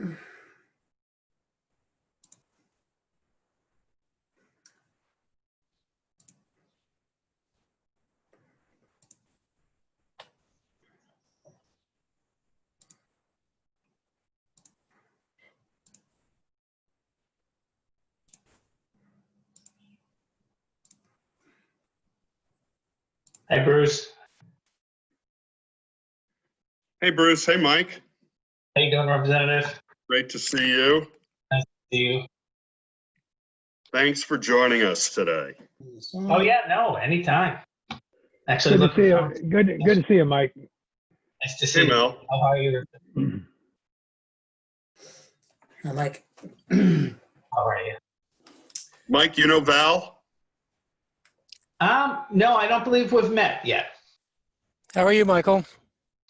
Hey, Bruce. Hey, Bruce. Hey, Mike. How you doing, Representative? Great to see you. Nice to see you. Thanks for joining us today. Oh yeah, no, anytime. Actually, Good to see you. Good to see you, Mike. Nice to see Hey, you. Mel. How are you? Hi, Mike. How are you? Mike, you know Val? No, I don't believe we've met yet. How are you, Michael?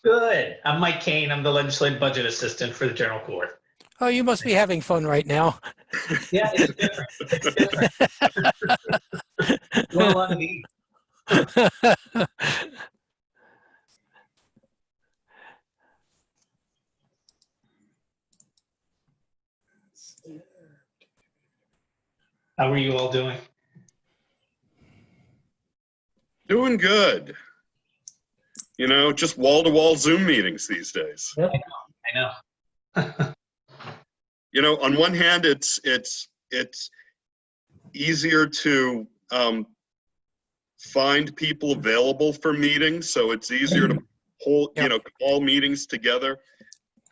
Good. I'm Mike Kane. I'm the legislative budget assistant for the General Court. Oh, you must be having fun right now. Yeah, it's different. It's different. Doing a lot of these. How are you all doing? Doing good. You know, just wall-to-wall Zoom meetings these days. I know. You know, on one hand, it's easier to find people available for meetings, so it's easier to hold, you know, call meetings together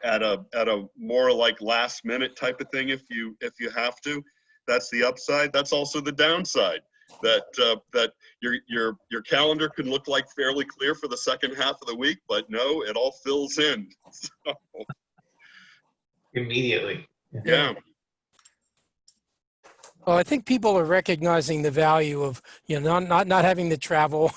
at a more like last minute type of thing if you have to. That's the upside. That's also the downside. That your calendar can look like fairly clear for the second half of the week, but no, it all fills in. So, Immediately. yeah. Well, I think people are recognizing the value of, you know, not having to travel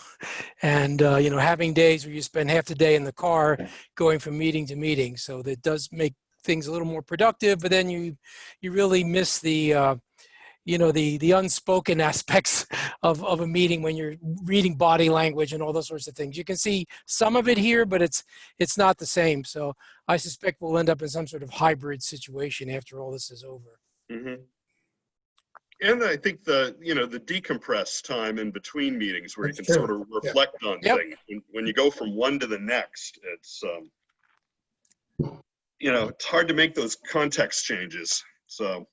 and, you know, having days where you spend half the day in the car going from meeting to meeting. So that does make things a little more productive, but then you really miss the, you know, the unspoken aspects of a meeting when you're reading body language and all those sorts of things. You can see some of it here, but it's not the same. So I suspect we'll end up in some sort of hybrid situation after all this is over. Mm-hmm. And I think the decompress time in between meetings where That's you can true. sort of reflect on Yep. things. When you go from one to the next, it's, you know, it's hard to make those context changes. So,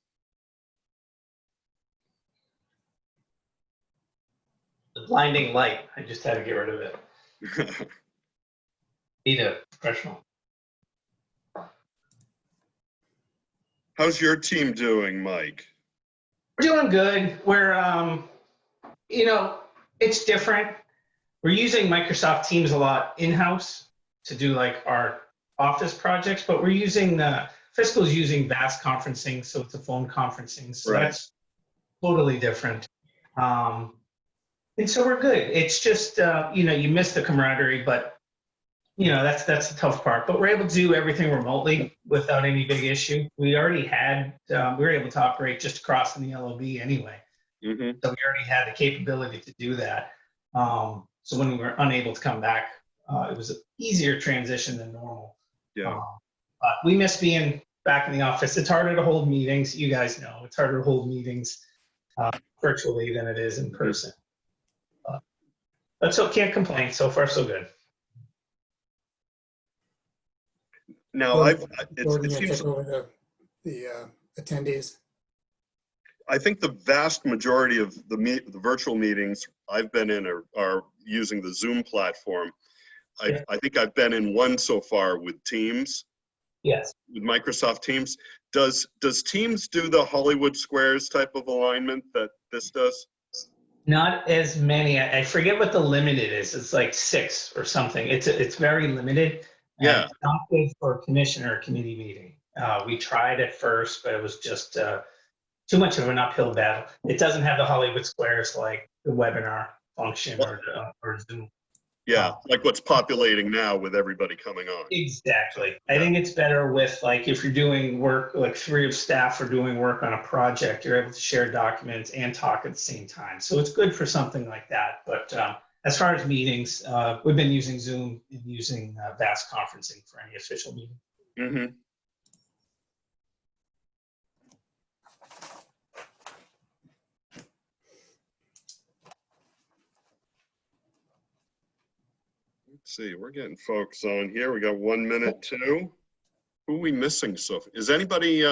The blinding light. I just had to get rid of it. Need a professional. how's your team doing, Mike? We're doing good. We're, you know, it's different. We're using Microsoft Teams a lot in-house to do like our office projects, but we're using Fiscal's using VAS conferencing, so it's a phone conferencing. So Right. that's totally different. And so we're good. It's just, you know, you miss the camaraderie, but you know, that's the tough part. But we're able to do everything remotely without any big issue. We already had, we were able to operate just across in the LOB anyway. Mm-hmm. So we already had the capability to do that. So when we were unable to come back, it was an easier transition than normal. Yeah. But we miss being back in the office. It's harder to hold meetings. You guys know it's harder to hold meetings virtually than it is in person. But so can't complain. So far, so good. Now, it Gordon, you seems took over the attendees. I think the vast majority of the virtual meetings I've been in are using the Zoom platform. Yeah. I think I've been in one so far with Teams, Yes. with Microsoft Teams. Does Teams do the Hollywood Squares type of alignment that this does? Not as many. I forget what the limit is. It's like 6 or something. It's very limited. Yeah. It's not good for a commission or a committee meeting. We tried at first, but it was just too much of an uphill battle. It doesn't have the Hollywood Squares like the webinar function or Zoom. Yeah, like what's populating now with everybody coming on. Exactly. Yeah. I think it's better with like if you're doing work, like 3 of staff are doing work on a project, you're able to share documents and talk at the same time. So it's good for something like that. But as far as meetings, we've been using Zoom and using VAS conferencing for any official meeting. Mm-hmm. Let's see, we're getting folks on here. We got 1 minute too. Who are we missing? So is anybody,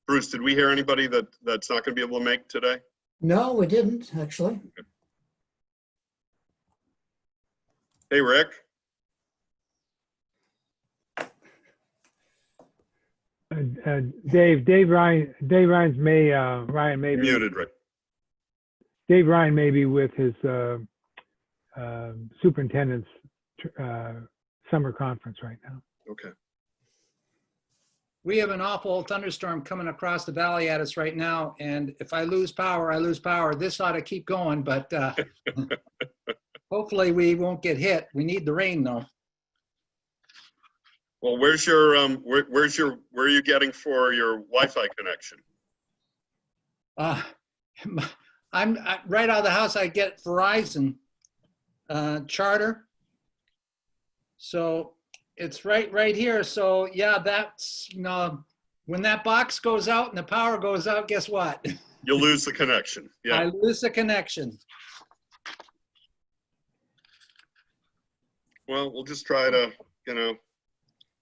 Bruce, did we hear anybody that's not going to be able to make today? No, we didn't, actually. Hey, Rick. Dave Ryan's Ryan may be Muted, Rick. Dave Ryan may be with his superintendent's summer conference right now. Okay. We have an awful thunderstorm coming across the valley at us right now, and if I lose power, I lose power. This ought to keep going, but hopefully we won't get hit. We need the rain, though. Well, where's your where are you getting for your Wi-Fi connection? I'm right out of the house. I get Verizon Charter, so it's right here. So yeah, that's, you know, when that box goes out and the power goes out, guess what? You'll lose the connection. Yeah. I lose the connection. Well, we'll just try to, you know,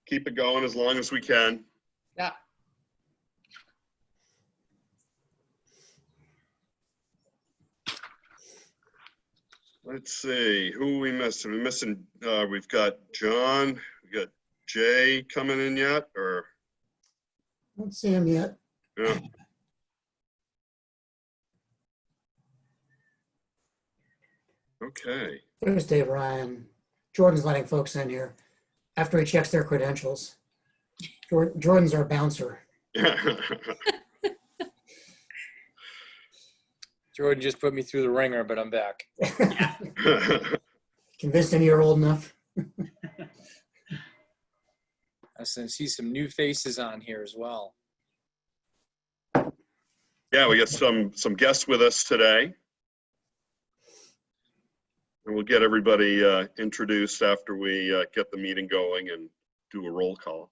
keep it going as long as we can. Yeah. Let's see, who are we missing? We've got John, we got Jay coming in yet, or? Don't see him yet. Yeah. Okay. There's Dave Ryan. Jordan's letting folks in here after he checks their credentials. Jordan's our bouncer. Jordan just put me through the ringer, but I'm back. Convinced him you're old enough. I see some new faces on here as well. Yeah, we got some guests with us today. And we'll get everybody introduced after we get the meeting going and do a roll call.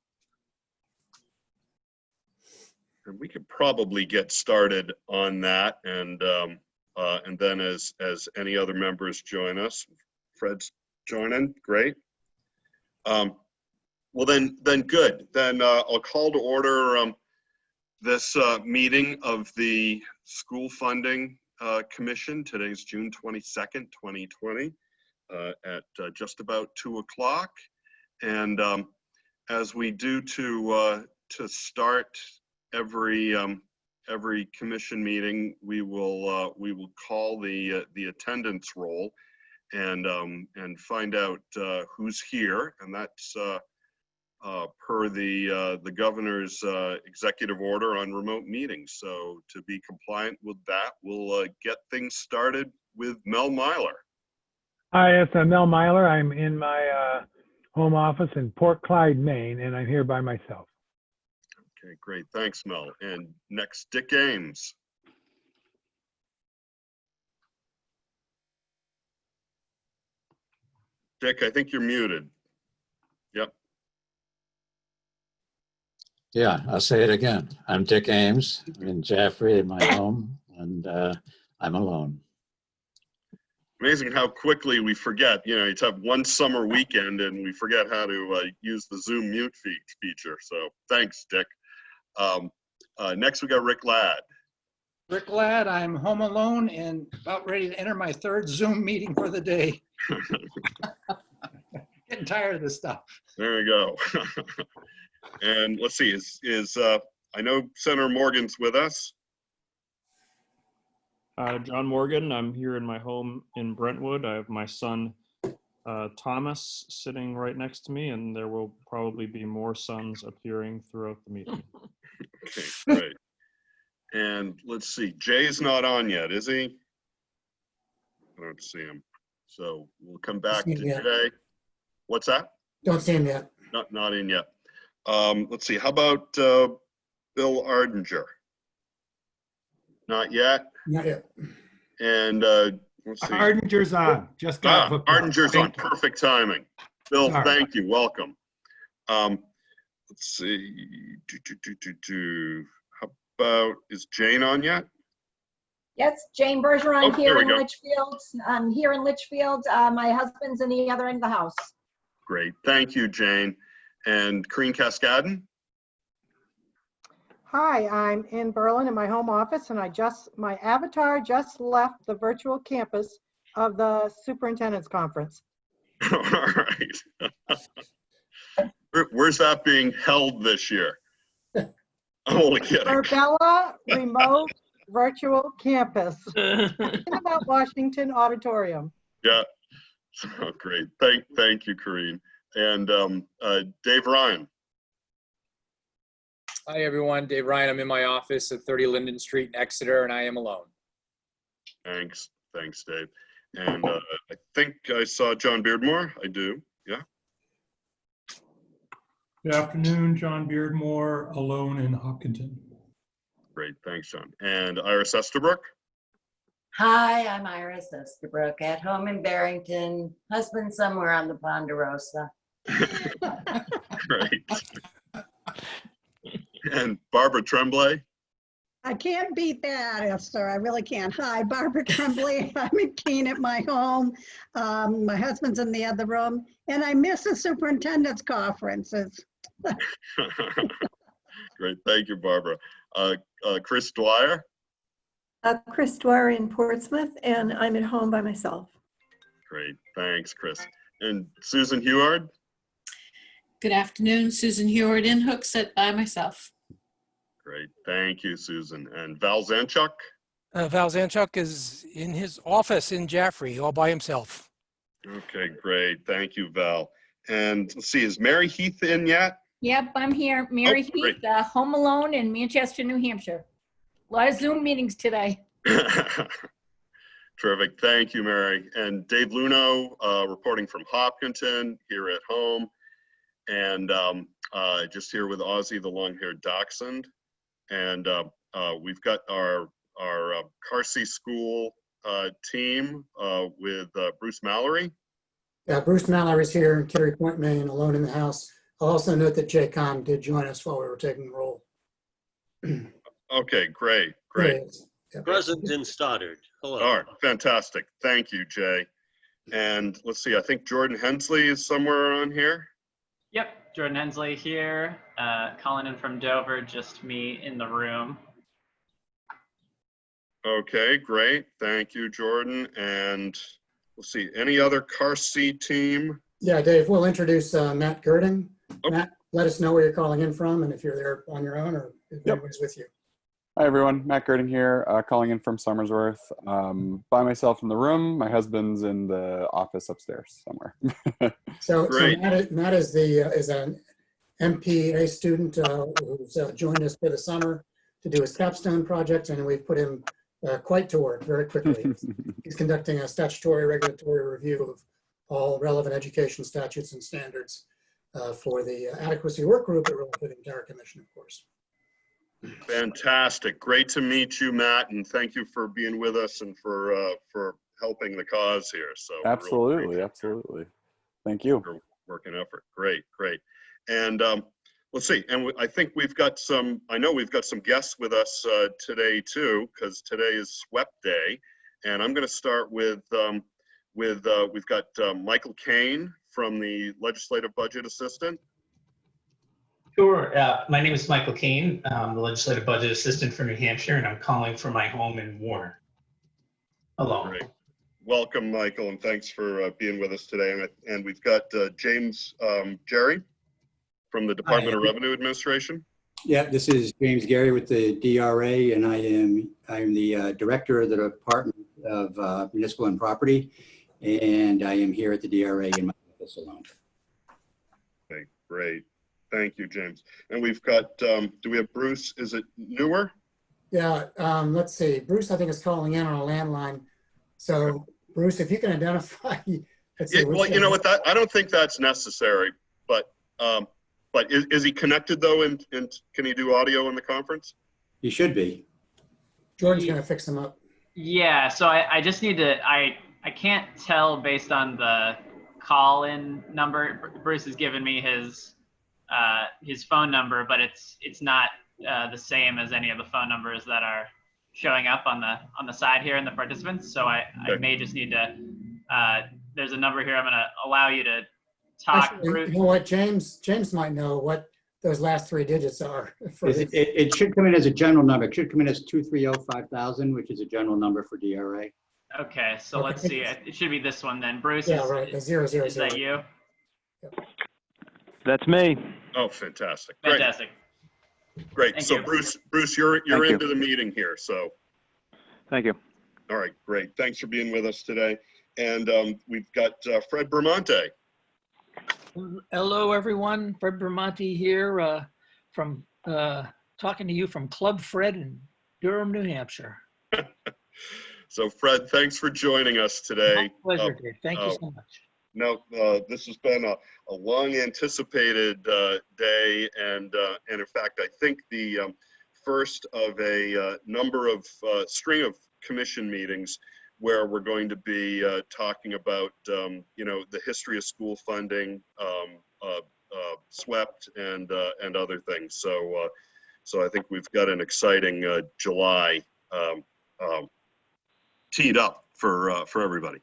And we could probably get started on that, and then as any other members join us, Fred's joining, great. Well then good. Then I'll call to order this meeting of the School Funding Commission. Today's June 22nd, 2020, at just about 2 o'clock. And as we do to start every commission meeting, we will call the attendance roll and find out who's here, and that's per the governor's executive order on remote meetings. So to be compliant with that, we'll get things started with Mel Myler. Hi, it's Mel Myler. I'm in my home office in Port Clyde, Maine, and I'm here by myself. Okay, great. Thanks, Mel. And next, Dick Ames. Dick, I think you're muted. Yep. Yeah, I'll say it again. I'm Dick Ames. I'm in Jaffrey in my home, and I'm alone. Amazing how quickly we forget. You know, you have one summer weekend and we forget how to use the Zoom mute feature. So thanks, Dick. Next, we got Rick Ladd. Rick Ladd, I'm home alone and about ready to enter my third Zoom meeting for the day. Getting tired of this stuff. There you go. And let's see, I know Senator Morgan's with us. John Morgan. I'm here in my home in Brentwood. I have my son, Thomas, sitting right next to me, and there will probably be more sons appearing throughout the meeting. Okay, great. And let's see, Jay's not on yet, is he? I don't see him. So we'll come back to Jay. What's that? Don't see him yet. Not in yet. Let's see, how about Bill Ardinger? Not yet. Not yet. And let's see. Ardinger's on. Just got hooked up. Ardinger's on. Perfect timing. Bill, Sorry. thank you. Welcome. Let's see. How about, is Jane on yet? Yes, Jane Bergeron Oh, here there in we go. Litchfield. I'm here in Litchfield. My husband's in the other end of the house. Great. Thank you, Jane. And Corrine Cascadon? Hi, I'm in Berlin in my home office, and my avatar just left the virtual campus of the superintendent's conference. All right. Where's that being held this year? I'm only kidding. Urbella Remote Virtual Campus. Talking about Washington Auditorium. Yeah. Oh, great. Thank you, Corrine. And Dave Ryan. Hi, everyone. Dave Ryan. I'm in my office at 30 Linden Street in Exeter, and I am alone. Thanks, Dave. And I think I saw John Beardmore. I do. Yeah. Good afternoon, John Beardmore, alone in Hopkinton. Great. Thanks, John. And Iris Estabrook. Hi, I'm Iris Estabrook, at home in Barrington, husband somewhere on the Ponderosa. Great. And Barbara Tremblay. I can't beat that, Esther. I really can't. Hi, Barbara Tremblay. I'm in Keene at my home. My husband's in the other room, and I miss the superintendent's conferences. Great. Thank you, Barbara. Chris Dwyer. Chris Dwyer in Portsmouth, and I'm at home by myself. Great. Thanks, Chris. And Susan Heward. Good afternoon, Susan Heward in Hooksett by myself. Great. Thank you, Susan. And Val Zanchuk. Val Zanchuk is in his office in Jaffrey, all by himself. Okay, great. Thank you, Val. And let's see, is Mary Heath in yet? Yep, I'm here. Mary great. Heath, home alone in Manchester, New Hampshire. A lot of Zoom meetings today. Terrific. Thank you, Mary. And Dave Luno, reporting from Hopkinton, here at home. And just here with Ozzy, the long-haired dachshund. And we've got our Carsey School team with Bruce Mallory. Yeah, Bruce Mallory's here in Kittery Point, Maine, alone in the house. I'll also note that Jay Kahn did join us while we were taking the roll. Okay, great. Present in Stoddard. Hello. All right, fantastic. Thank you, Jay. And let's see, I think Jordan Hensley is somewhere on here. Yep, Jordan Hensley here, calling in from Dover, just me in the room. Okay, great. Thank you, Jordan. And let's see, any other car seat team? Yeah, Dave, we'll introduce Matt Girding. Okay. Matt, let us know where you're calling in from and if you're there on your own or if anybody's with you. Hi, everyone. Matt Girding here, calling in from Somersworth. By myself in the room. My husband's in the office upstairs somewhere. So Matt is an MPA student who's joined us for the summer to do his capstone project, and we've put him quite to work very quickly. He's conducting a statutory regulatory review of all relevant education statutes and standards for the adequacy work group at Relative Entire Commission, of course. Fantastic. Great to meet you, Matt, and thank you for being with us and for helping the cause here. So Absolutely. Thank you. Your work and effort. Great. And let's see. And I think we've got I know we've got some guests with us today too, because today is SWEP Day. And I'm going to start with we've got Michael Kane from the Legislative Budget Assistant. Sure. My name is Michael Kane. I'm the Legislative Budget Assistant for New Hampshire, and I'm calling from my home in Warren. Hello. Great. Welcome, Michael, and thanks for being with us today. And we've got James Jerry from the Department of Revenue Administration. Yeah, this is James Gary with the DRA, and I'm the Director of the Department of Municipal and Property, and I am here at the DRA in my office alone. Okay, great. Thank you, James. And we've got, do we have Bruce? Is it Newer? Yeah, let's see. Bruce, I think, is calling in on a landline. So, Bruce, if you can identify. Yeah, well, you know what? I don't think that's necessary, but is he connected though? And can he do audio in the conference? You should be. Jordan's going to fix him up. Yeah, so I just need to, I can't tell based on the call-in number. Bruce has given me his phone number, but it's not the same as any of the phone numbers that are showing up on the side here in the participants. So I may just need to. There's a number here. I'm going to allow you to talk. Actually, you know what, James might know what those last three digits are. It should come in as a general number. It should come in as 230-5000, which is a general number for DRA. Okay, so let's see. It should be this one then. Bruce, Yeah, right. The 000. Is that you? That's me. Oh, fantastic. Great. Fantastic. Great. Thank So you. Bruce, you're Thank you. into the meeting here. So. Thank you. All right, great. Thanks for being with us today. And we've got Fred Bramante. Hello, everyone. Fred Bramante here from talking to you from Club Fred in Durham, New Hampshire. So Fred, thanks for joining us today. My pleasure, Dave. Thank you so much. No, this has been a long anticipated day. And in fact, I think the first of a number of string of commission meetings where we're going to be talking about, you know, the history of school funding, SWEPT, and other things. So, so I think we've got an exciting July teed up for everybody.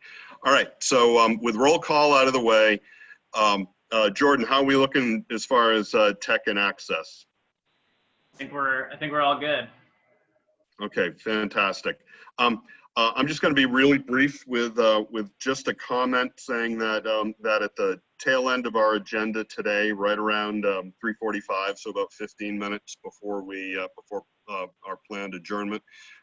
All right. So with roll call out of the way, Jordan, how are we looking as far as tech and access? I think we're all good. Okay, fantastic. I'm just going to be really brief with just a comment saying that that at the tail end of our agenda today, right around 3:45, so about 15 minutes before our planned adjournment,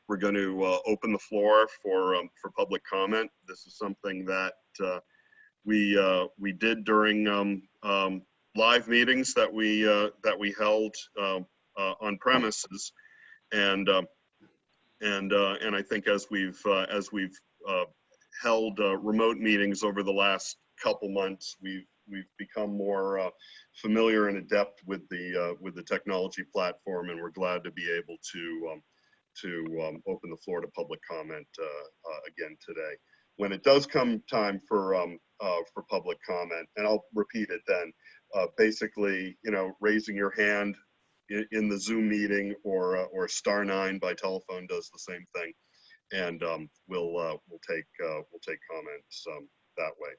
we're going to open the floor for public comment. This is something that we did during live meetings that we held on premises, and I think as we've held remote meetings over the last couple months, we've become more familiar and adept with the technology platform, and we're glad to be able to open the floor to public comment again today. When it does come time for public comment, and I'll repeat it then, basically, you know, raising your hand in the Zoom meeting or *9 by telephone does the same thing, and we'll take comments that way.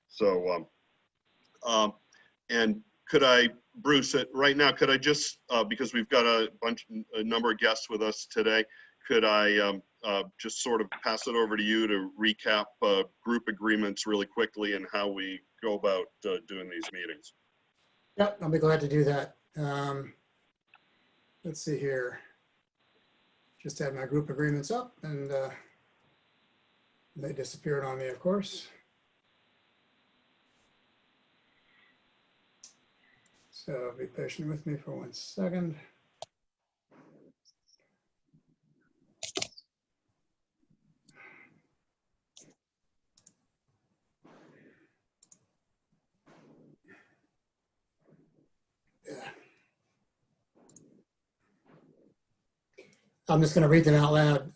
So and could I, Bruce, right now, could I just because we've got a number of guests with us today, could I just sort of pass it over to you to recap group agreements really quickly and how we go about doing these meetings? Yep, I'll be glad to do that. Let's see here. Just had my group agreements up, and they disappeared on me, of course. So be patient with me for 1 second. Yeah. I'm just going to read them out loud.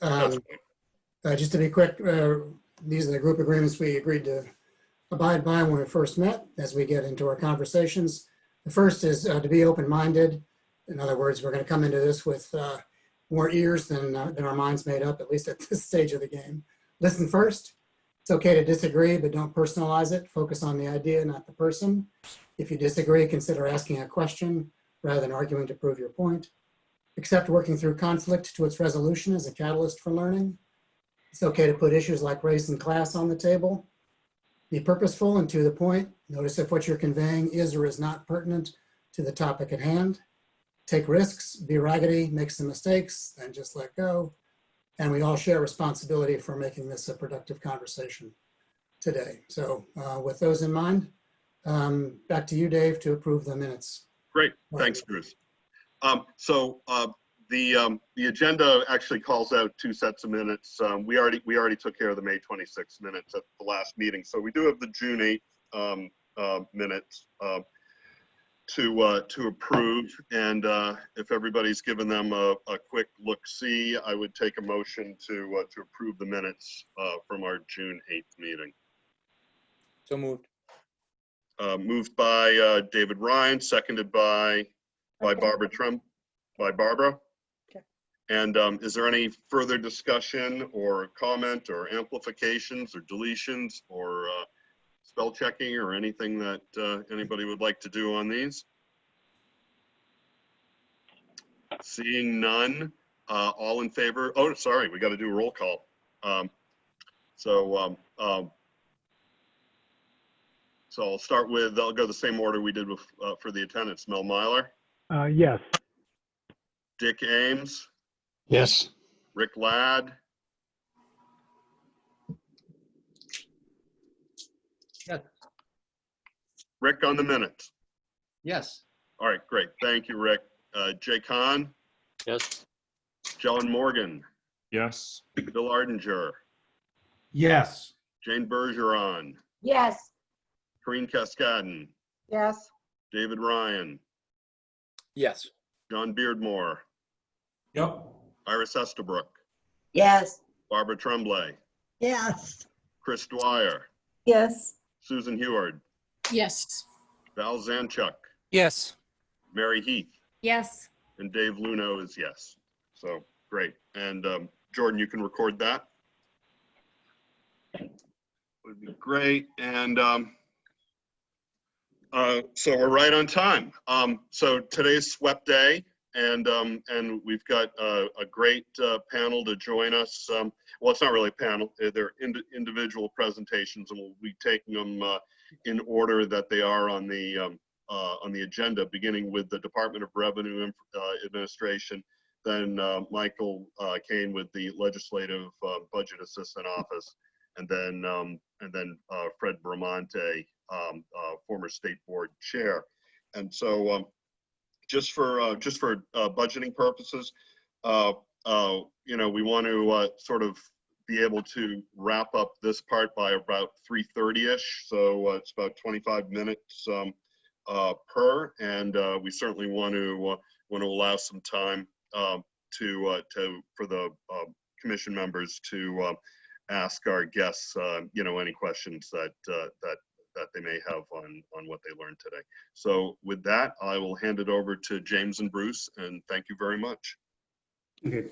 Just to be quick, these are the group agreements we agreed to abide by when we first met as we get into our conversations. The first is to be open-minded. In other words, we're going to come into this with more ears than our minds made up, at least at this stage of the game. Listen first. It's okay to disagree, but don't personalize it. Focus on the idea, not the person. If you disagree, consider asking a question rather than arguing to prove your point. Accept working through conflict to its resolution as a catalyst for learning. It's okay to put issues like race and class on the table. Be purposeful and to the point. Notice if what you're conveying is or is not pertinent to the topic at hand. Take risks, be raggedy, make some mistakes, then just let go. And we all share responsibility for making this a productive conversation today. So with those in mind, back to you, Dave, to approve the minutes. Great, thanks, Bruce. So the agenda actually calls out 2 sets of minutes. We already took care of the May 26 minutes at the last meeting. So we do have the June 8 minutes to approve. And if everybody's given them a quick look-see, I would take a motion to approve the minutes from our June 8th meeting. So moved. Moved by David Ryan, seconded by Barbara Trump. By Barbara. Okay. And is there any further discussion or comment or amplifications or deletions or spell checking or anything that anybody would like to do on these? Seeing none, all in favor? Oh, sorry, we got to do a roll call. So I'll start with, I'll go the same order we did with, for the attendance. Mel Myler, Yes. Dick Ames, Yes. Rick Ladd, Yes. Rick on the minutes. Yes. All right, great. Thank you, Rick. Jay Kahn, Yes. John Morgan, Yes. Bill Ardinger, Yes. Jane Bergeron, Yes. Corinne Cascadin, Yes. David Ryan, Yes. John Beardmore, Yep. Iris Estabrook, Yes. Barbara Tremblay, Yes. Chris Dwyer, Yes. Susan Heward, Yes. Val Zanchuk, Yes. Mary Heath, Yes. and Dave Luno is yes. So great. And Jordan, you can record that. Would be great. And so we're right on time. So today's SWEP day, and we've got a great panel to join us. Well, it's not really a panel; they're individual presentations, and we'll be taking them in order that they are on the agenda, beginning with the Department of Revenue Administration, then Michael Kane with the Legislative Budget Assistant Office, and then Fred Bramante, former State Board Chair. And so just for budgeting purposes, you know, we want to sort of be able to wrap up this part by about 3:30ish. So it's about 25 minutes per, and we certainly want to allow some time for the commission members to ask our guests, you know, any questions that they may have on what they learned today. So with that, I will hand it over to James and Bruce, and thank you very much. Okay,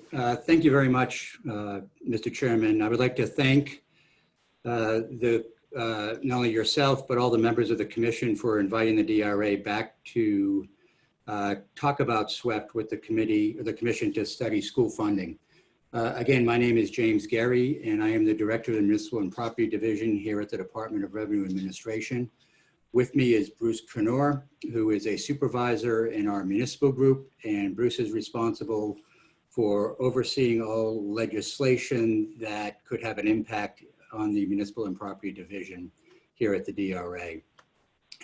thank you very much, Mr. Chairman. I would like to thank not only yourself, but all the members of the commission for inviting the DRA back to talk about SWEPT with the committee or the commission to study school funding. Again, my name is James Gary, and I am the Director of the Municipal and Property Division here at the Department of Revenue Administration. With me is Bruce Knorr, who is a supervisor in our municipal group, and Bruce is responsible for overseeing all legislation that could have an impact on the Municipal and Property Division here at the DRA.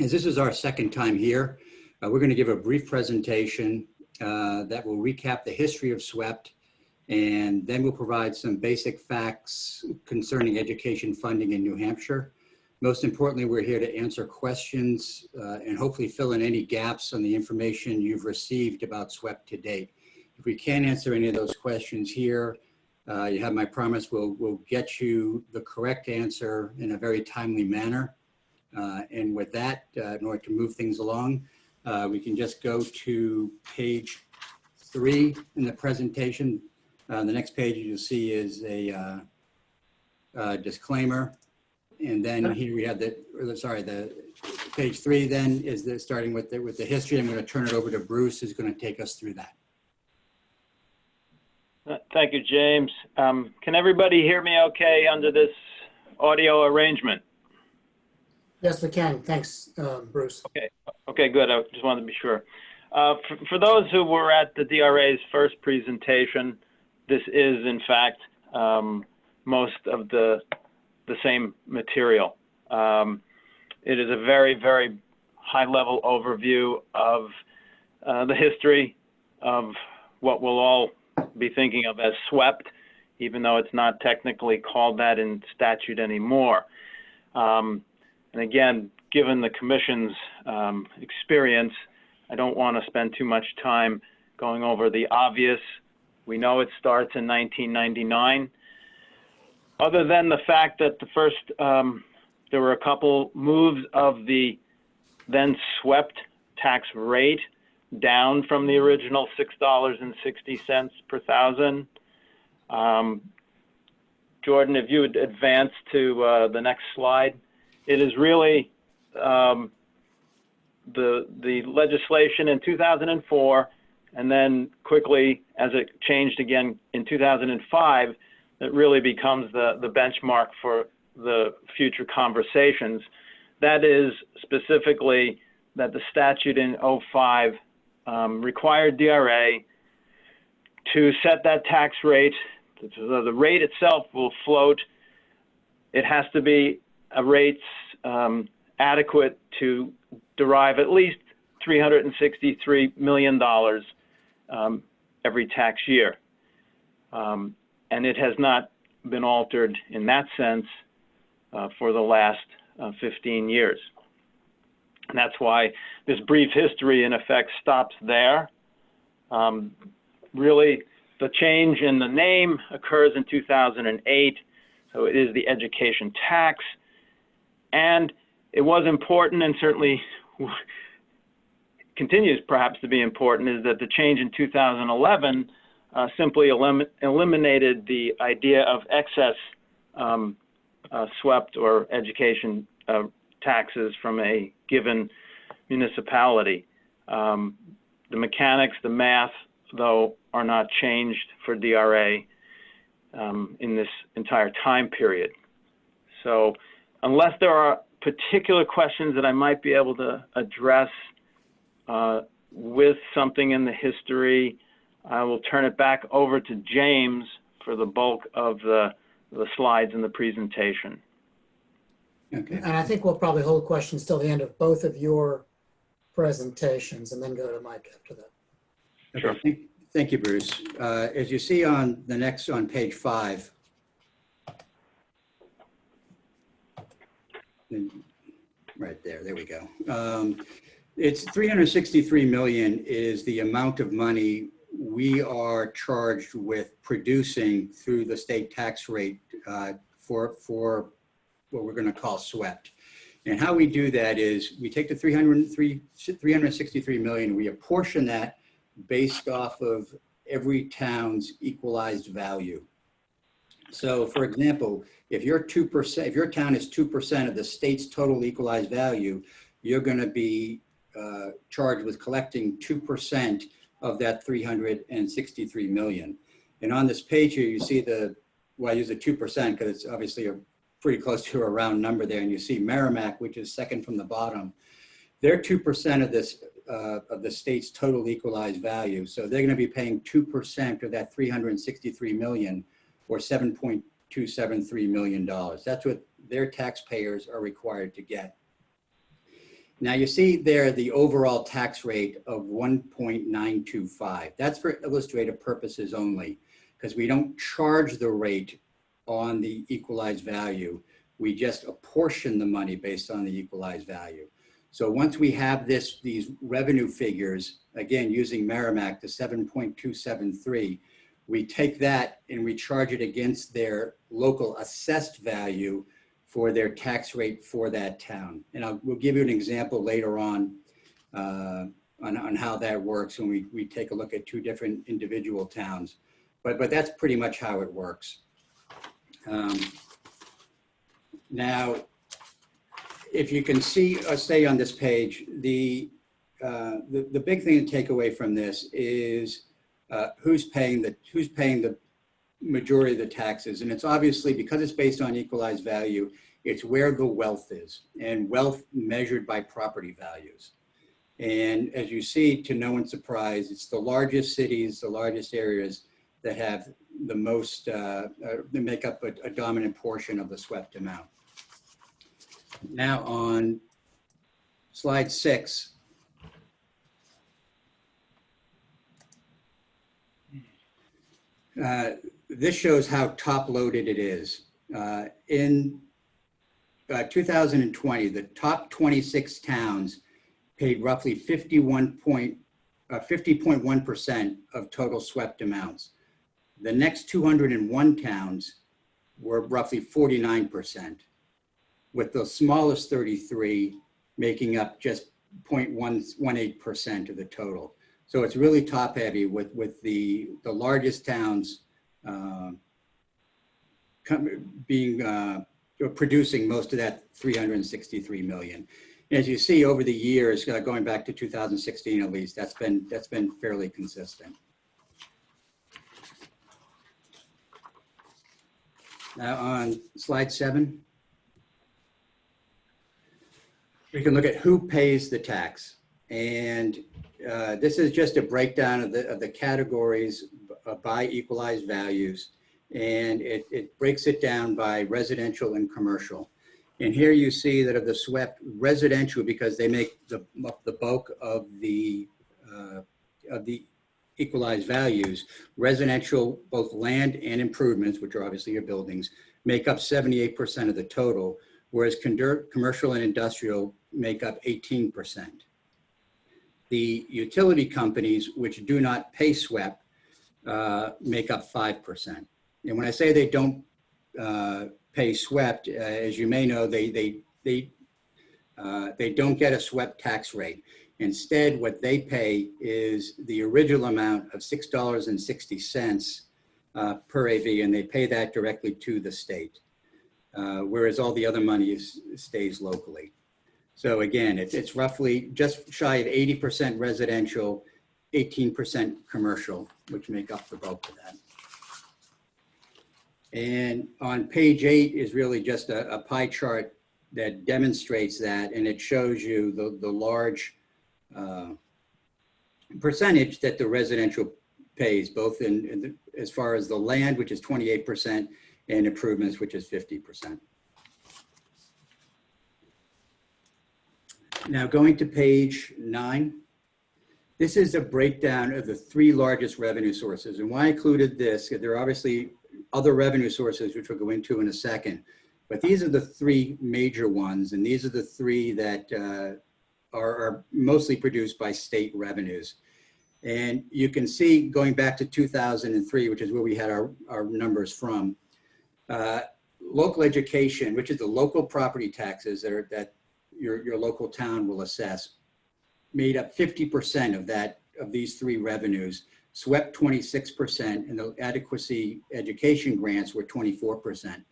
As this is our second time here, we're going to give a brief presentation that will recap the history of SWEPT, and then we'll provide some basic facts concerning education funding in New Hampshire. Most importantly, we're here to answer questions and hopefully fill in any gaps on the information you've received about SWEPT to date. If we can't answer any of those questions here, you have my promise, we'll get you the correct answer in a very timely manner. And with that, in order to move things along, we can just go to page 3 in the presentation. The next page you'll see is a disclaimer. And then here we have the page 3 then is starting with the history. I'm going to turn it over to Bruce, who's going to take us through that. Thank you, James. Can everybody hear me okay under this audio arrangement? Yes, we can. Thanks, Bruce. Okay, good. I just wanted to be sure. For those who were at the DRA's first presentation, this is, in fact, most of the same material. It is a very, very high-level overview of the history of what we'll all be thinking of as SWEPT, even though it's not technically called that in statute anymore. And again, given the commission's experience, I don't want to spend too much time going over the obvious. We know it starts in 1999. Other than the fact that the first, there were a couple moves of the then SWEPT tax rate, down from the original $6.60 per thousand. Jordan, if you would advance to the next slide. It is really the legislation in 2004, and then quickly as it changed again in 2005, that really becomes the benchmark for the future conversations. That is specifically that the statute in 05 required DRA to set that tax rate. So the rate itself will float. It has to be a rate adequate to derive at least $363 million every tax year. And it has not been altered in that sense for the last 15 years. And that's why this brief history in effect stops there. Really, the change in the name occurs in 2008, so it is the education tax. And it was important, and certainly continues perhaps to be important, is that the change in 2011 simply eliminated the idea of excess swept or education taxes from a given municipality. The mechanics, the math, though, are not changed for DRA in this entire time period. So unless there are particular questions that I might be able to address with something in the history, I will turn it back over to James for the bulk of the slides in the presentation. Okay. And I think we'll probably hold questions till the end of both of your presentations and then go to Mike after that. Sure. Okay. Thank you, Bruce. As you see on the next, on page 5, right there we go. It's 363 million is the amount of money we are charged with producing through the state tax rate for what we're going to call swept. And how we do that is we take the 363 million, we apportion that based off of every town's equalized value. So for example, if you're 2%, if your town is 2% of the state's total equalized value, you're going to be charged with collecting 2% of that 363 million. And on this page here, you see well, I use the 2% because it's obviously pretty close to a round number there. And you see Merrimack, which is second from the bottom. They're 2% of this, of the state's total equalized value. So they're going to be paying 2% of that 363 million, or $7.273 million. That's what their taxpayers are required to get. Now you see there the overall tax rate of 1.925. That's for illustrative purposes only, because we don't charge the rate on the equalized value. We just apportion the money based on the equalized value. So once we have these revenue figures, again, using Merrimack, the 7.273, we take that and we charge it against their local assessed value for their tax rate for that town. And we'll give you an example later on how that works when we take a look at 2 different individual towns. But that's pretty much how it works. Now, if you can see, stay on this page, the big thing to take away from this is who's paying the majority of the taxes. And it's obviously, because it's based on equalized value, it's where the wealth is, and wealth measured by property values. And as you see, to no one's surprise, it's the largest cities, the largest areas that have the most, that make up a dominant portion of the swept amount. Now on slide 6, this shows how top-loaded it is. In 2020, the top 26 towns paid roughly 50.1% of total swept amounts. The next 201 towns were roughly 49%, with the smallest 33 making up just 0.18% of the total. So it's really top heavy with the largest towns producing most of that 363 million. As you see over the years, going back to 2016 at least, that's been fairly consistent. Now on slide 7, we can look at who pays the tax. And this is just a breakdown of the categories by equalized values. And it breaks it down by residential and commercial. And here you see that of the SWEP residential, because they make the bulk of the equalized values, residential, both land and improvements, which are obviously your buildings, make up 78% of the total, whereas commercial and industrial make up 18%. The utility companies, which do not pay SWEP, make up 5%. And when I say they don't pay SWEP, as you may know, they don't get a SWEP tax rate. Instead, what they pay is the original amount of $6.60 per AV, and they pay that directly to the state, whereas all the other money stays locally. So again, it's roughly just shy of 80% residential, 18% commercial, which make up the bulk of that. And on page 8 is really just a pie chart that demonstrates that, and it shows you the large percentage that the residential pays, both as far as the land, which is 28%, and improvements, which is 50%. Now going to page 9, this is a breakdown of the 3 largest revenue sources. And why I included this, there are obviously other revenue sources, which we'll go into in a second, but these are the 3 major ones, and these are the 3 that are mostly produced by state revenues. And you can see going back to 2003, which is where we had our numbers from, local education, which is the local property taxes that your local town will assess, made up 50% of these 3 revenues, SWEP 26%, and the adequacy education grants were 24%.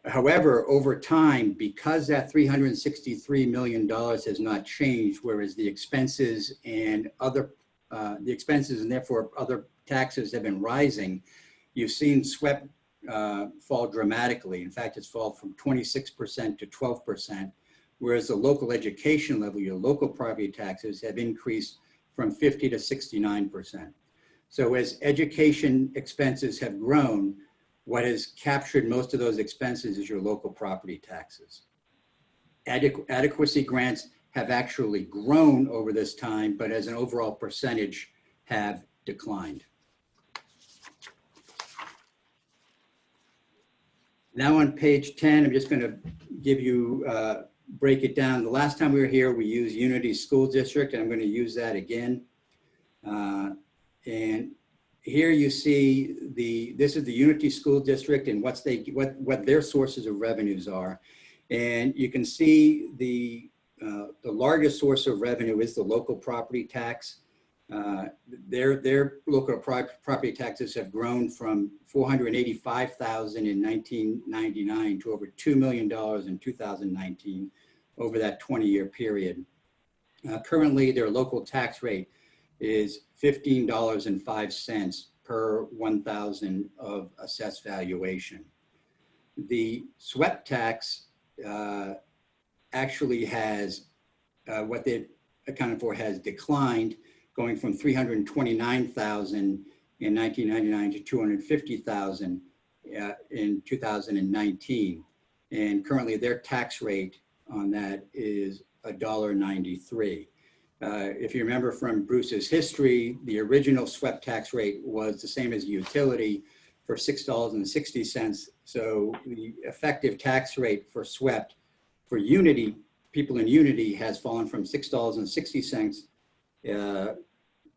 However, over time, because that $363 million has not changed, whereas the expenses and therefore other taxes have been rising, you've seen SWEP fall dramatically. In fact, it's fallen from 26% to 12%, whereas the local education level, your local property taxes, have increased from 50 to 69%. So as education expenses have grown, what has captured most of those expenses is your local property taxes. Adequacy grants have actually grown over this time, but as an overall percentage have declined. Now on page 10, I'm just going to give you, break it down. The last time we were here, we used Unity School District, and I'm going to use that again. And here you see this is the Unity School District and what their sources of revenues are. And you can see the largest source of revenue is the local property tax. Their local property taxes have grown from $485,000 in 1999 to over $2 million in 2019 over that 20-year period. Currently, their local tax rate is $15.05 per 1,000 of assessed valuation. The SWEP tax actually has, what they've accounted for has declined, going from $329,000 in 1999 to $250,000 in 2019. And currently their tax rate on that is $1.93. If you remember from Bruce's history, the original SWEP tax rate was the same as utility for $6.60. So the effective tax rate for SWEP for Unity, people in Unity, has fallen from $6.60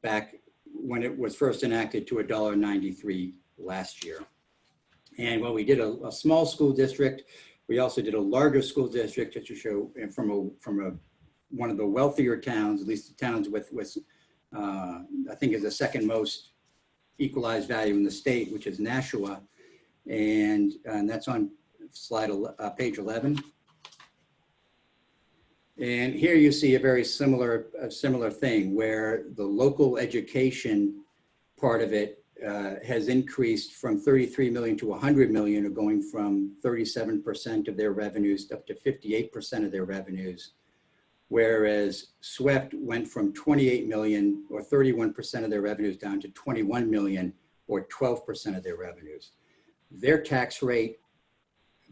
back when it was first enacted to $1.93 last year. And while we did a small school district, we also did a larger school district just to show from one of the wealthier towns, at least the towns with I think is the second most equalized value in the state, which is Nashua. And that's on page 11. And here you see a very similar thing where the local education part of it has increased from 33 million to 100 million, or going from 37% of their revenues up to 58% of their revenues. Whereas SWEPT went from 28 million or 31% of their revenues down to 21 million or 12% of their revenues. Their tax rate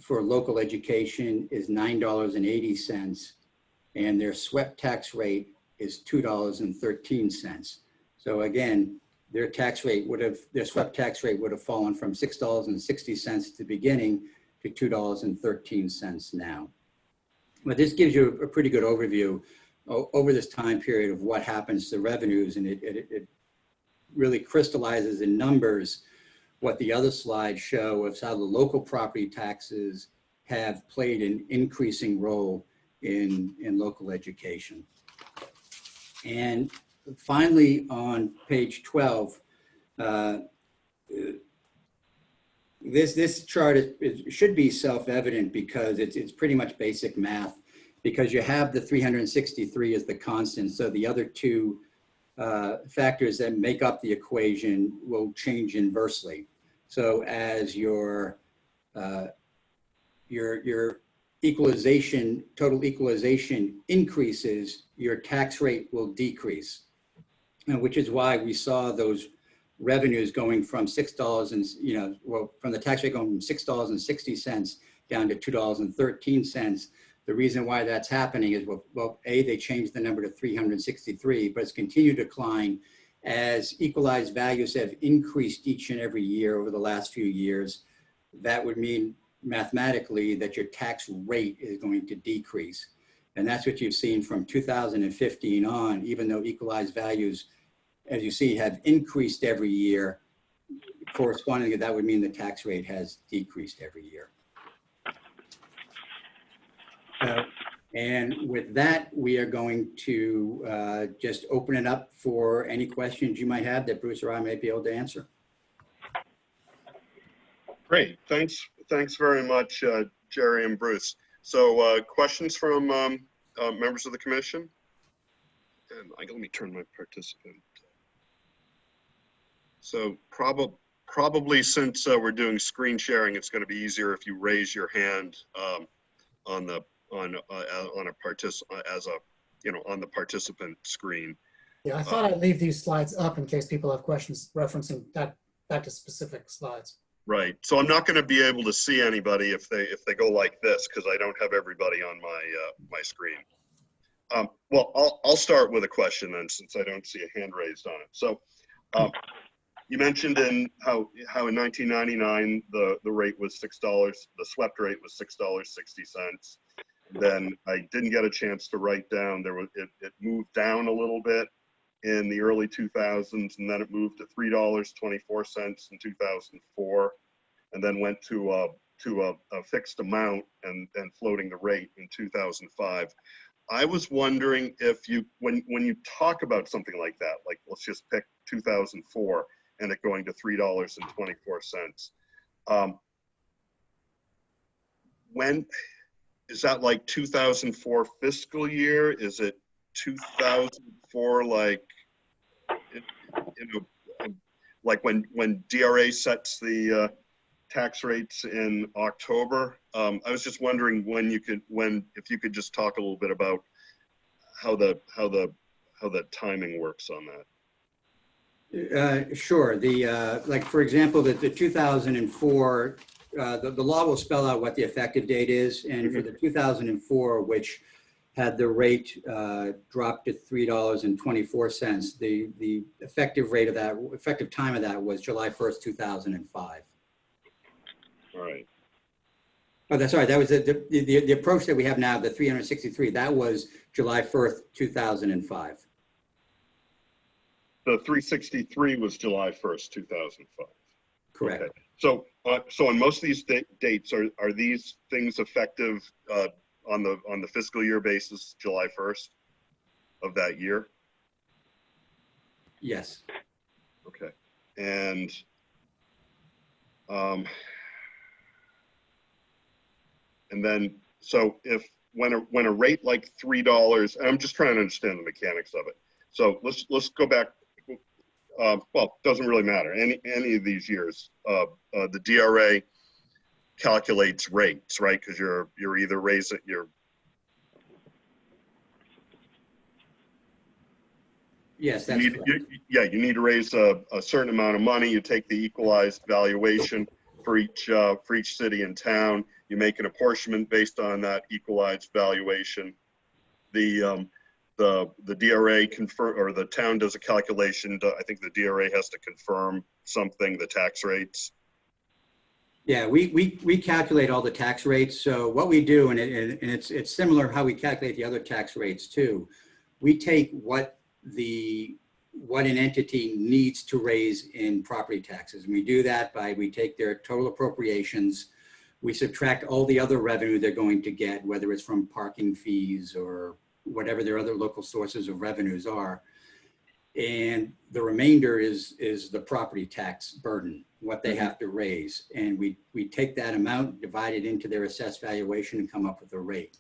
for local education is $9.80, and their SWEPT tax rate is $2.13. So again, their SWEPT tax rate would have fallen from $6.60 at the beginning to $2.13 now. But this gives you a pretty good overview over this time period of what happens to revenues, and it really crystallizes in numbers what the other slides show of how the local property taxes have played an increasing role in local education. And finally, on page 12, this chart should be self-evident because it's pretty much basic math, because you have the 363 as the constant. So the other two factors that make up the equation will change inversely. So as your equalization, total equalization increases, your tax rate will decrease, which is why we saw those revenues going from $6 and, from the tax rate going from $6.60 down to $2.13. The reason why that's happening is, well, A, they changed the number to 363, but it's continued to decline as equalized values have increased each and every year over the last few years. That would mean mathematically that your tax rate is going to decrease. And that's what you've seen from 2015 on, even though equalized values, as you see, have increased every year. Correspondingly, that would mean the tax rate has decreased every year. And with that, we are going to just open it up for any questions you might have that Bruce or I may be able to answer. Great, thanks very much, Jerry and Bruce. So questions from members of the commission? And let me turn my participant. So probably since we're doing screen sharing, it's going to be easier if you raise your hand on the participant screen. Yeah, I thought I'd leave these slides up in case people have questions referencing back to specific slides. Right. So I'm not going to be able to see anybody if they go like this, because I don't have everybody on my screen. Well, I'll start with a question then, since I don't see a hand raised on it. So you mentioned how in 1999 the rate was $6. The SWEPT rate was $6.60. Then I didn't get a chance to write down. It moved down a little bit in the early 2000s, and then it moved to $3.24 in 2004, and then went to a fixed amount and floating the rate in 2005. I was wondering if when you talk about something like that, like let's just pick 2004 and it going to $3.24. When is that, like 2004 fiscal year? Is it 2004 like like when DRA sets the tax rates in October? I was just wondering if you could just talk a little bit about how the timing works on that. Sure. Like for example, the 2004, the law will spell out what the effective date is, and for the 2004, which had the rate dropped to $3.24, the effective time of that was July 1st, 2005. All right. Oh, that's right. That was the approach that we have now, the 363. That was July 1st, 2005. The 363 was July 1st, 2005. Correct. Okay. So on most of these dates, are these things effective on the fiscal year basis, July 1st of that year? Yes. Okay. And then, so if when a rate like $3, and I'm just trying to understand the mechanics of it. So let's go back. Well, doesn't really matter. Any of these years, the DRA calculates rates, right? Because you're either raising your. Yes, that's correct. You need to raise a certain amount of money. You take the equalized valuation for each city and town. You make an apportionment based on that equalized valuation. The DRA confirm, or the town does a calculation. I think the DRA has to confirm something, the tax rates. Yeah, we calculate all the tax rates. So what we do, and it's similar how we calculate the other tax rates too. We take what an entity needs to raise in property taxes. And we do that by, we take their total appropriations, we subtract all the other revenue they're going to get, whether it's from parking fees or whatever their other local sources of revenues are. And the remainder is the property tax burden, what they have to raise. And we take that amount, divide it into their assessed valuation, and come up with a rate.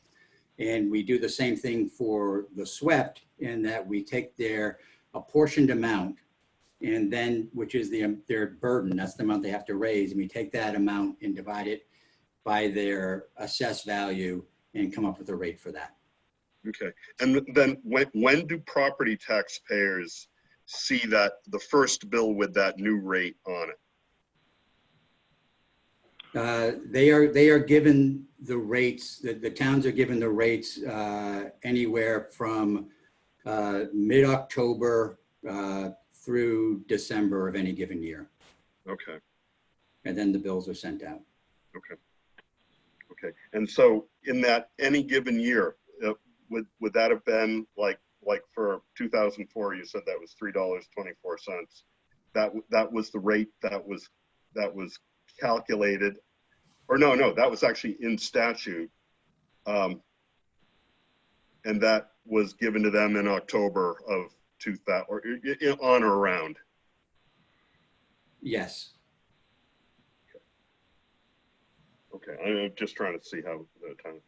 And we do the same thing for the SWEPT, in that we take their apportioned amount, and then, which is their burden, that's the amount they have to raise, and we take that amount and divide it by their assessed value and come up with a rate for that. Okay, and then when do property taxpayers see that the first bill with that new rate on it? They are given the rates, the towns are given the rates anywhere from mid-October through December of any given year. Okay. And then the bills are sent out. Okay. Okay. And so in that any given year, would that have been like for 2004, you said that was $3.24. That was the rate that was calculated, or no, that was actually in statute. And that was given to them in October of 2000, or on or around. Yes. Okay, I'm just trying to see how the time.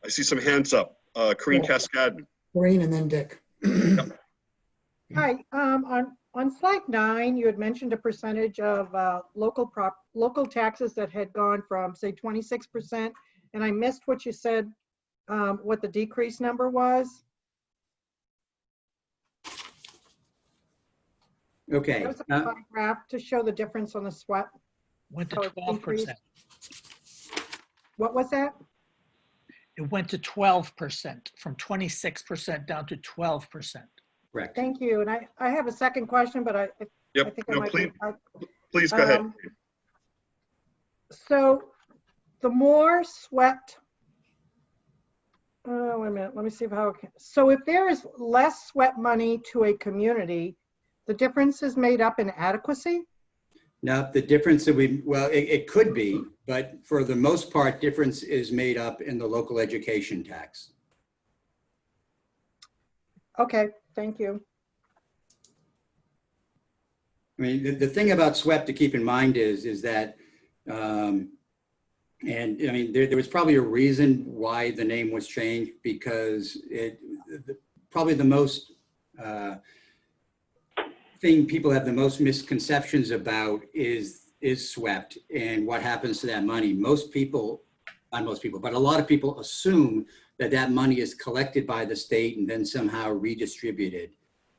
I see some hands up. Corinne Cascadden. Corinne and then Dick. Hi, on slide 9, you had mentioned a percentage of local taxes that had gone from, say, 26%, and I missed what you said, what the decrease number was. Okay. That was a pie graph to show the difference on the SWEP. Went to how it 12%. decreased. What was that? It went to 12%, from 26% down to 12%. Correct. Thank you. And I have a second question, but I think I might be. Please go ahead. So the more swept, wait a minute, let me see how, so if there is less swept money to a community, the difference is made up in adequacy? Now, the difference that it could be, but for the most part, difference is made up in the local education tax. Okay, thank you. I mean, the thing about SWEP to keep in mind is that, and I mean, there was probably a reason why the name was changed, because probably the most thing people have the most misconceptions about is SWEPT and what happens to that money. Most people, not most people, but a lot of people assume that money is collected by the state and then somehow redistributed,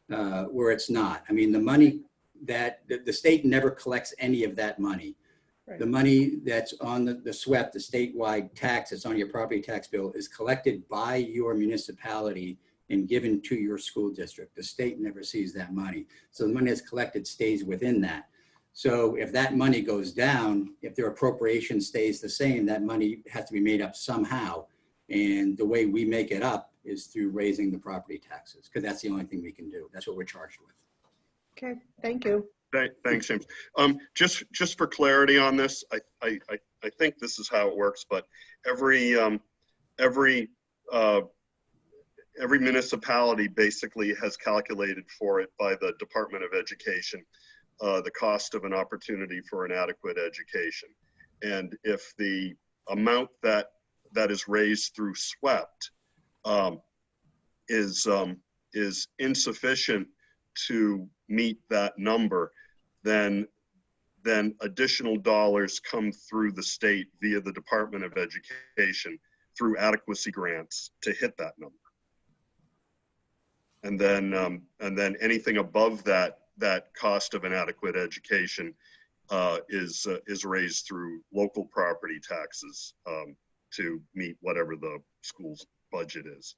where it's not. I mean, the money that the state never collects any of that money. Right. The money that's on the SWEP, the statewide tax that's on your property tax bill, is collected by your municipality and given to your school district. The state never sees that money. So the money that's collected stays within that. So if that money goes down, if their appropriation stays the same, that money has to be made up somehow. And the way we make it up is through raising the property taxes, because that's the only thing we can do. That's what we're charged with. Okay, thank you. Thanks, James. Just for clarity on this, I think this is how it works, but every every municipality basically has calculated for it by the Department of Education, the cost of an opportunity for an adequate education. And if the amount that is raised through SWEPT is insufficient to meet that number, then additional dollars come through the state via the Department of Education through adequacy grants to hit that number. And then anything above that cost of an adequate education is raised through local property taxes to meet whatever the school's budget is.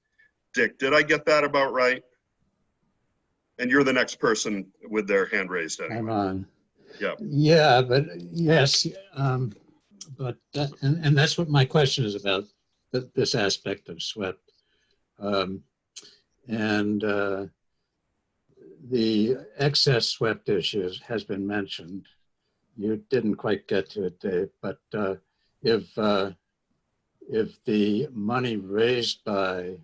Dick, did I get that about right? And you're the next person with their hand raised anyway. I'm on. Yeah. Yeah, but yes, but that, and that's what my question is about, this aspect of SWEPT. The excess SWEPT issues has been mentioned. You didn't quite get to it, Dave, but if the money raised by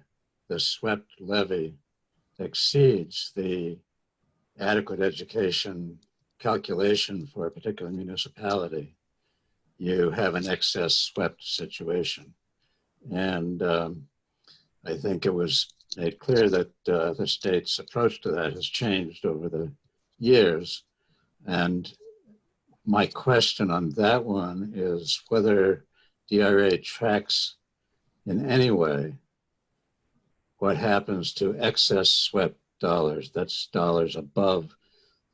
the SWEPT levy exceeds the adequate education calculation for a particular municipality, you have an excess SWEPT situation. And I think it was made clear that the state's approach to that has changed over the years. And my question on that one is whether DRA tracks in any way what happens to excess SWEPT dollars. That's dollars above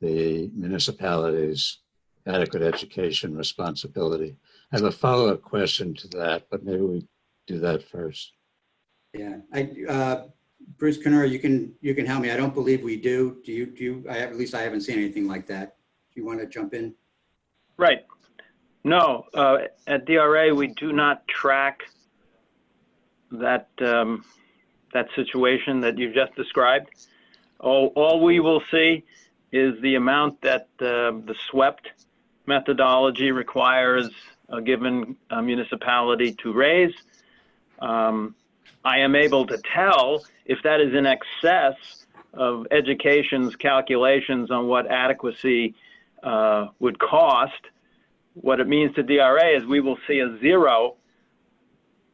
the municipality's adequate education responsibility. I have a follow-up question to that, but maybe we do that first. Yeah, Bruce Canora, you can help me. I don't believe we do. Do you? At least I haven't seen anything like that. Do you want to jump in? Right. No, at DRA we do not track that that situation that you just described. All we will see is the amount that the SWEPT methodology requires a given municipality to raise. I am able to tell if that is in excess of education's calculations on what adequacy would cost. What it means to DRA is we will see a 0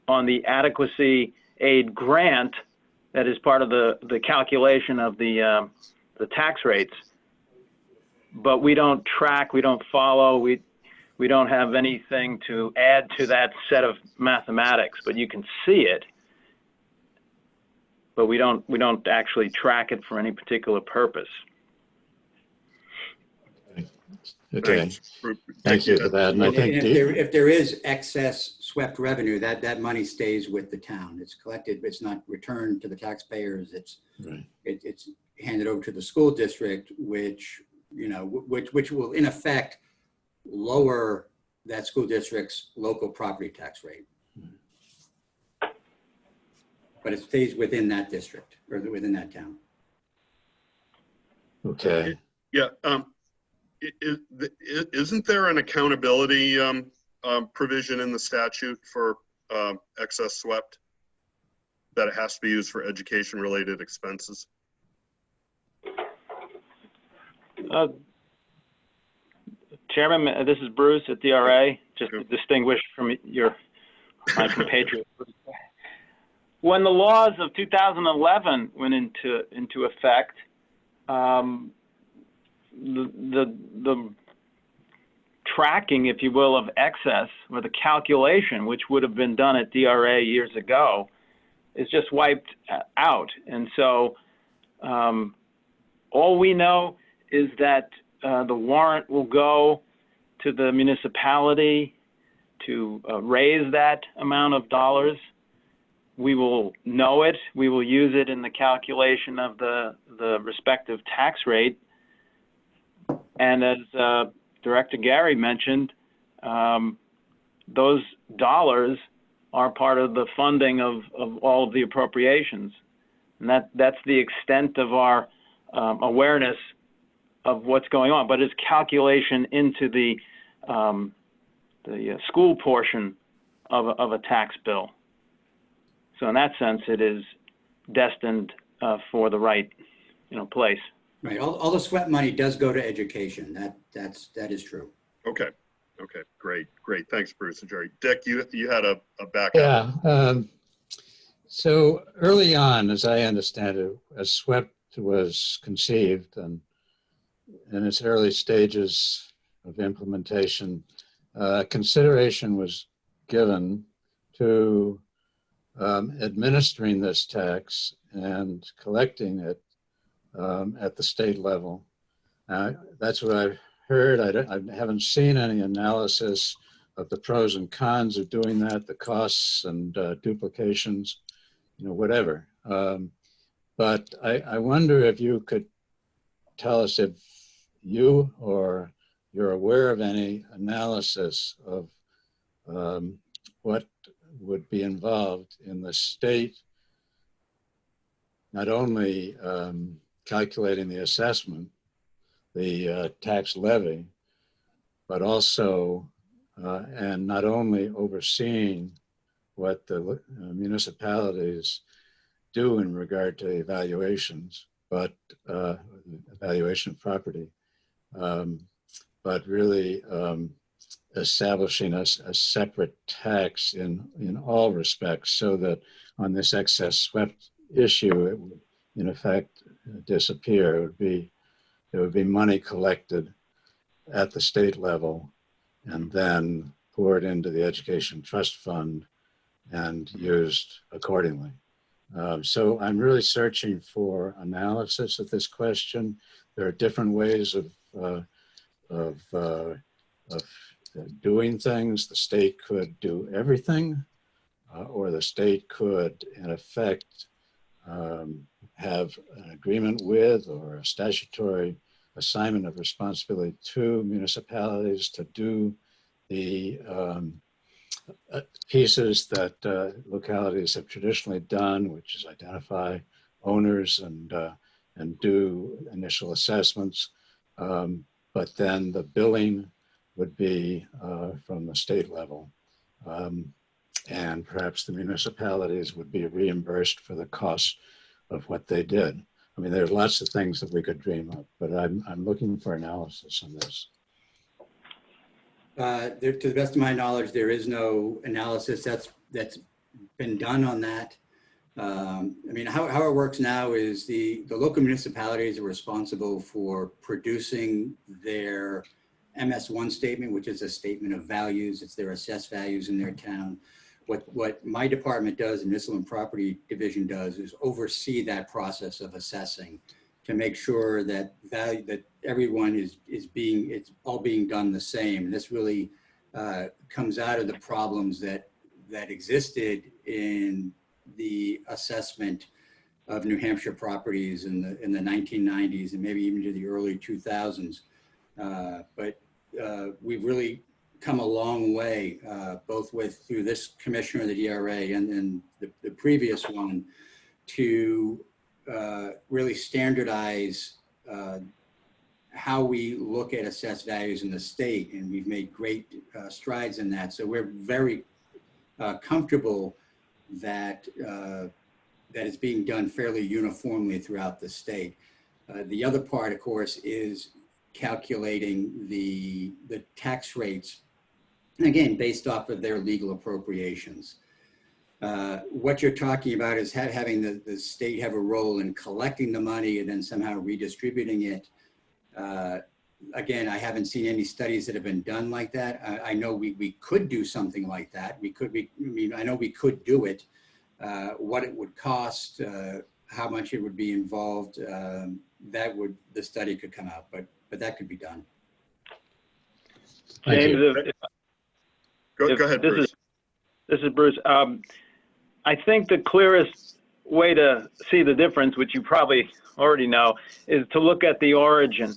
on the adequacy aid grant that is part of the calculation of the tax rates. But we don't track, we don't follow, we don't have anything to add to that set of mathematics, but you can see it. But we don't actually track it for any particular purpose. Okay, thank you for that. And I think if there is excess SWEPT revenue, that money stays with the town. It's collected, it's not returned to the taxpayers. It's right. It's handed over to the school district, which will in effect lower that school district's local property tax rate. But it stays within that district or within that town. Okay. Yeah. Isn't there an accountability provision in the statute for excess SWEPT that it has to be used for education-related expenses? Chairman, this is Bruce at DRA, just to distinguish from my compatriot. When the laws of 2011 went into effect, the tracking, if you will, of excess, or the calculation, which would have been done at DRA years ago, is just wiped out. And so all we know is that the warrant will go to the municipality to raise that amount of dollars. We will know it. We will use it in the calculation of the respective tax rate. And as Director Gary mentioned, those dollars are part of the funding of all of the appropriations. And that's the extent of our awareness of what's going on. But it's calculation into the school portion of a tax bill. So in that sense, it is destined for the right, place. Right. All the SWEP money does go to education. That is true. Okay. Okay. Great. Thanks, Bruce and Jerry. Dick, you had a backup. Yeah. So early on, as I understand it, as SWEP was conceived and in its early stages of implementation, consideration was given to administering this tax and collecting it at the state level. That's what I've heard. I haven't seen any analysis of the pros and cons of doing that, the costs and duplications, whatever. But I wonder if you could tell us if you or you're aware of any analysis of what would be involved in the state, not only calculating the assessment, the tax levy, but also, and not only overseeing what the municipalities do in regard to evaluations, but evaluation of property, but really establishing a separate tax in all respects, so that on this excess swept issue, it would in effect disappear. There would be money collected at the state level and then poured into the education trust fund and used accordingly. So I'm really searching for analysis of this question. There are different ways of doing things. The state could do everything, or the state could, in effect, have an agreement with or a statutory assignment of responsibility to municipalities to do the pieces that localities have traditionally done, which is identify owners and do initial assessments. But then the billing would be from the state level. And perhaps the municipalities would be reimbursed for the cost of what they did. I mean, there's lots of things that we could dream of, but I'm looking for analysis on this. To the best of my knowledge, there is no analysis that's been done on that. I mean, how it works now is the local municipalities are responsible for producing their MS1 statement, which is a statement of values. It's their assessed values in their town. What my department does, the Municipal and Property Division does, is oversee that process of assessing to make sure that everyone it's all being done the same. And this really comes out of the problems that existed in the assessment of New Hampshire properties in the 1990s and maybe even to the early 2000s. But we've really come a long way, both through this commissioner of the DRA and the previous one, to really standardize how we look at assessed values in the state, and we've made great strides in that. So we're very comfortable that that it's being done fairly uniformly throughout the state. The other part, of course, is calculating the tax rates, again, based off of their legal appropriations. What you're talking about is having the state have a role in collecting the money and then somehow redistributing it. Again, I haven't seen any studies that have been done like that. I know we could do something like that. I know we could do it. What it would cost, how much it would be involved, the study could come out, but that could be done. James, Go ahead, Bruce. This is Bruce. I think the clearest way to see the difference, which you probably already know, is to look at the origin.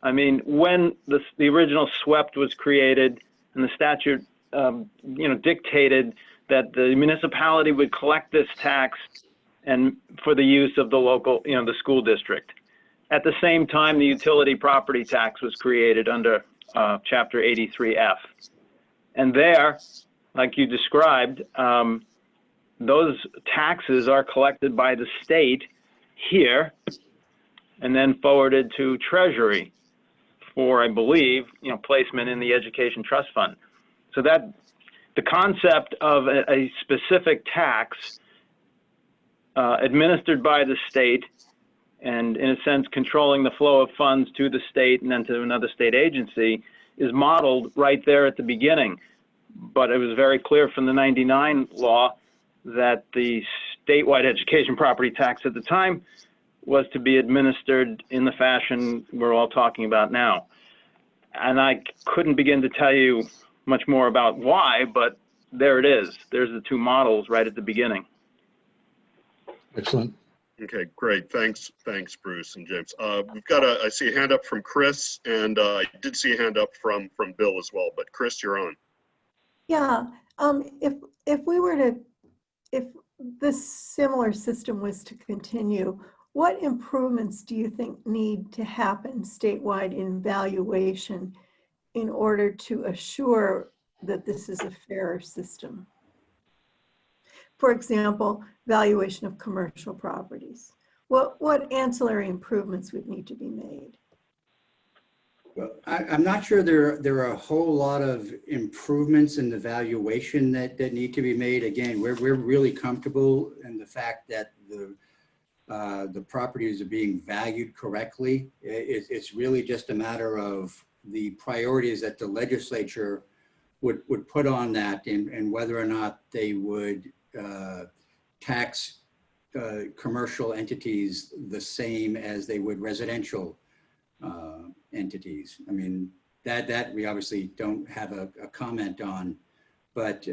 I mean, when the original SWEPT was created and the statute, dictated that the municipality would collect this tax and for the use of the local, the school district. At the same time, the utility property tax was created under Chapter 83F. And there, like you described, those taxes are collected by the state here and then forwarded to Treasury for, I believe, placement in the Education Trust Fund. So that the concept of a specific tax administered by the state and, in a sense, controlling the flow of funds to the state and then to another state agency is modeled right there at the beginning. But it was very clear from the '99 law that the statewide education property tax at the time was to be administered in the fashion we're all talking about now. And I couldn't begin to tell you much more about why, but there it is. There's the two models right at the beginning. Excellent. Okay, great. Thanks, Bruce and James. We've got I see a hand up from Chris, and I did see a hand up from Bill as well. But Chris, you're on. Yeah, if this similar system was to continue, what improvements do you think need to happen statewide in valuation in order to assure that this is a fairer system? For example, valuation of commercial properties. What ancillary improvements would need to be made? Well, I'm not sure there are a whole lot of improvements in the valuation that need to be made. Again, we're really comfortable in the fact that the properties are being valued correctly. It's really just a matter of the priorities that the legislature would put on that, and whether or not they would tax commercial entities the same as they would residential entities. I mean, that we obviously don't have a comment on, but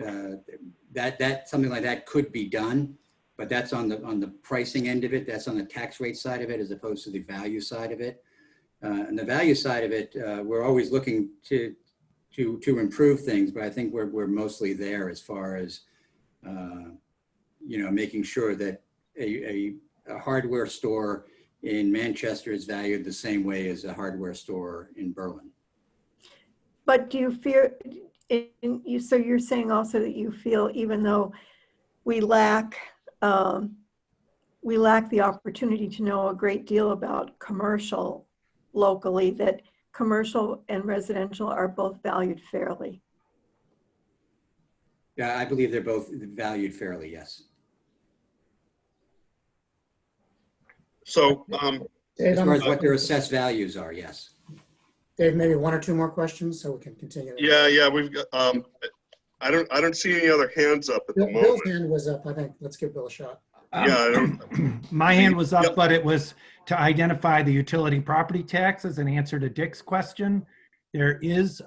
that something like that could be done, but that's on the pricing end of it. That's on the tax rate side of it, as opposed to the value side of it. And the value side of it, we're always looking to improve things, but I think we're mostly there as far as making sure that a hardware store in Manchester is valued the same way as a hardware store in Berlin. But do you fear, so you're saying also that you feel even though we lack the opportunity to know a great deal about commercial locally, that commercial and residential are both valued fairly? Yeah, I believe they're both valued fairly, yes. So, Dave, as far as what their assessed values are, yes. Dave, maybe one or two more questions so we can continue. Yeah, we've got. I don't see any other hands up at the moment. Bill's hand was up. I think let's give Bill a shot. My hand was up, but it was to identify the utility property tax as an answer to Dick's question. There is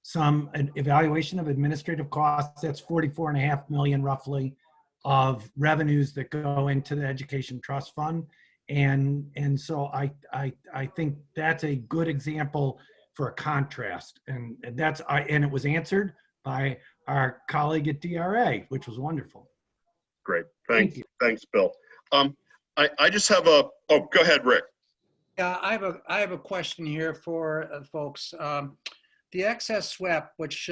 some evaluation of administrative costs. That's 44.5 million roughly of revenues that go into the Education Trust Fund. And so I think that's a good example for a contrast. And it was answered by our colleague at DRA, which was wonderful. Great. Thanks, Bill. I just have go ahead, Rick. Yeah, I have a question here for folks. The excess SWEP, which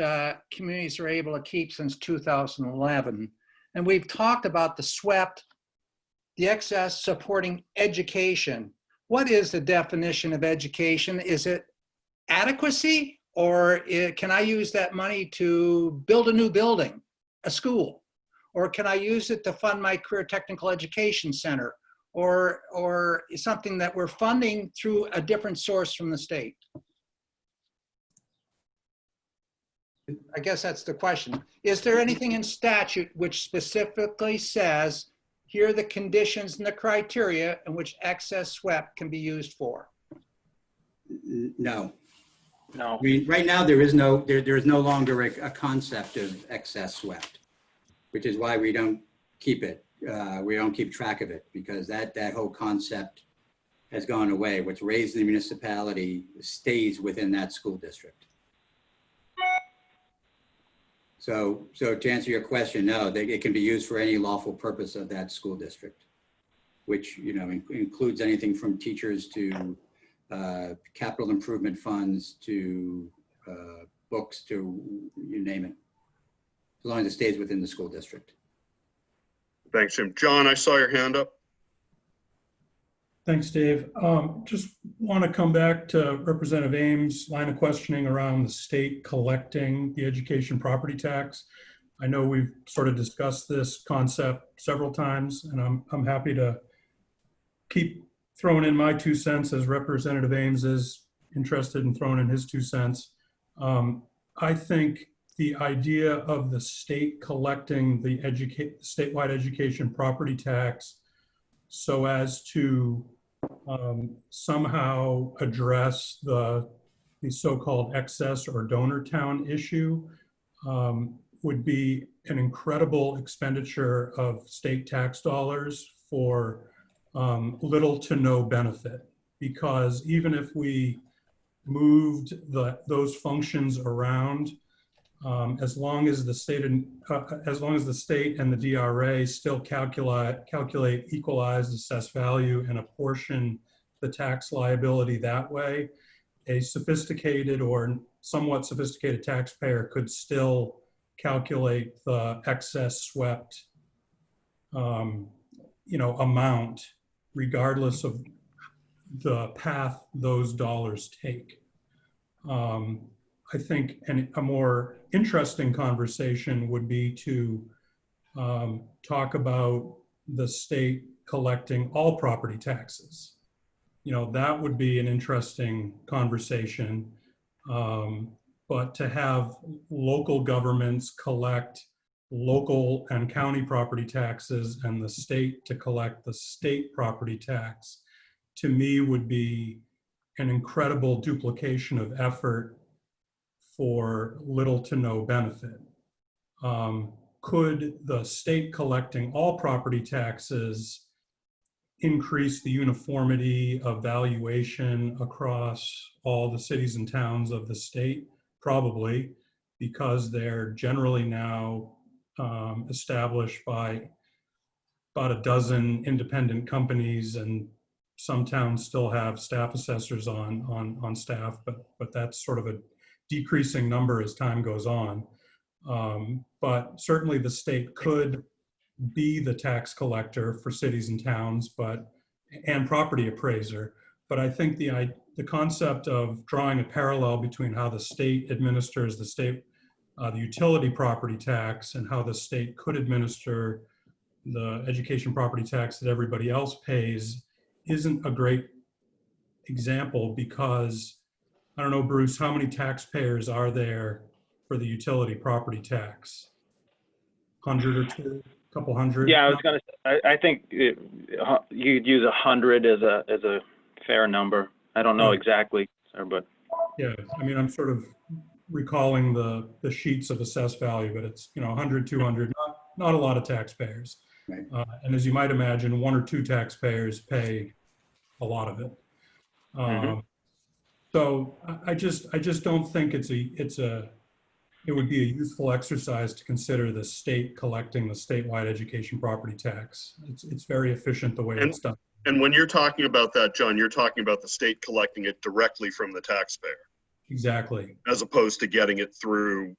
communities are able to keep since 2011, and we've talked about the SWEP, the excess supporting education. What is the definition of education? Is it adequacy, or can I use that money to build a new building, a school? Or can I use it to fund my career technical education center, or something that we're funding through a different source from the state? I guess that's the question. Is there anything in statute which specifically says, here are the conditions and the criteria in which excess SWEP can be used for? No. No. I mean, right now there is no longer a concept of excess SWEP, which is why we don't keep it. We don't keep track of it, because that whole concept has gone away. What's raised in the municipality stays within that school district. So to answer your question, no, it can be used for any lawful purpose of that school district, which includes anything from teachers to capital improvement funds to books to you name it, as long as it stays within the school district. Thanks, Jim. John, I saw your hand up. Thanks, Dave. Just want to come back to Representative Ames' line of questioning around the state collecting the education property tax. I know we've sort of discussed this concept several times, and I'm happy to keep throwing in my 2 cents as Representative Ames is interested in throwing in his 2 cents. I think the idea of the state collecting the statewide education property tax so as to somehow address the so-called excess or donor town issue would be an incredible expenditure of state tax dollars for little to no benefit. Because even if we moved those functions around, as long as the state and the DRA still calculate equalized assessed value and apportion the tax liability that way, a sophisticated or somewhat sophisticated taxpayer could still calculate the excess swept amount regardless of the path those dollars take. I think a more interesting conversation would be to talk about the state collecting all property taxes. That would be an interesting conversation. But to have local governments collect local and county property taxes and the state to collect the state property tax, to me would be an incredible duplication of effort for little to no benefit. Could the state collecting all property taxes increase the uniformity of valuation across all the cities and towns of the state? Probably, because they're generally now established by about a dozen independent companies, and some towns still have staff assessors on staff, but that's sort of a decreasing number as time goes on. But certainly the state could be the tax collector for cities and towns, and property appraiser. But I think the concept of drawing a parallel between how the state administers the utility property tax and how the state could administer the education property tax that everybody else pays isn't a great example, because I don't know, Bruce, how many taxpayers are there for the utility property tax? 100 or two, a couple hundred? Yeah, I was gonna say, I think you'd use 100 as a fair number. I don't know exactly, but. Yeah, I mean, I'm sort of recalling the sheets of assessed value, but it's 100, 200, not a lot of taxpayers. Right. And as you might imagine, 1 or 2 taxpayers pay a lot of it. So I just don't think it would be a useful exercise to consider the state collecting the statewide education property tax. It's very efficient the way it's done. And when you're talking about that, John, you're talking about the state collecting it directly from the taxpayer. Exactly. As opposed to getting it through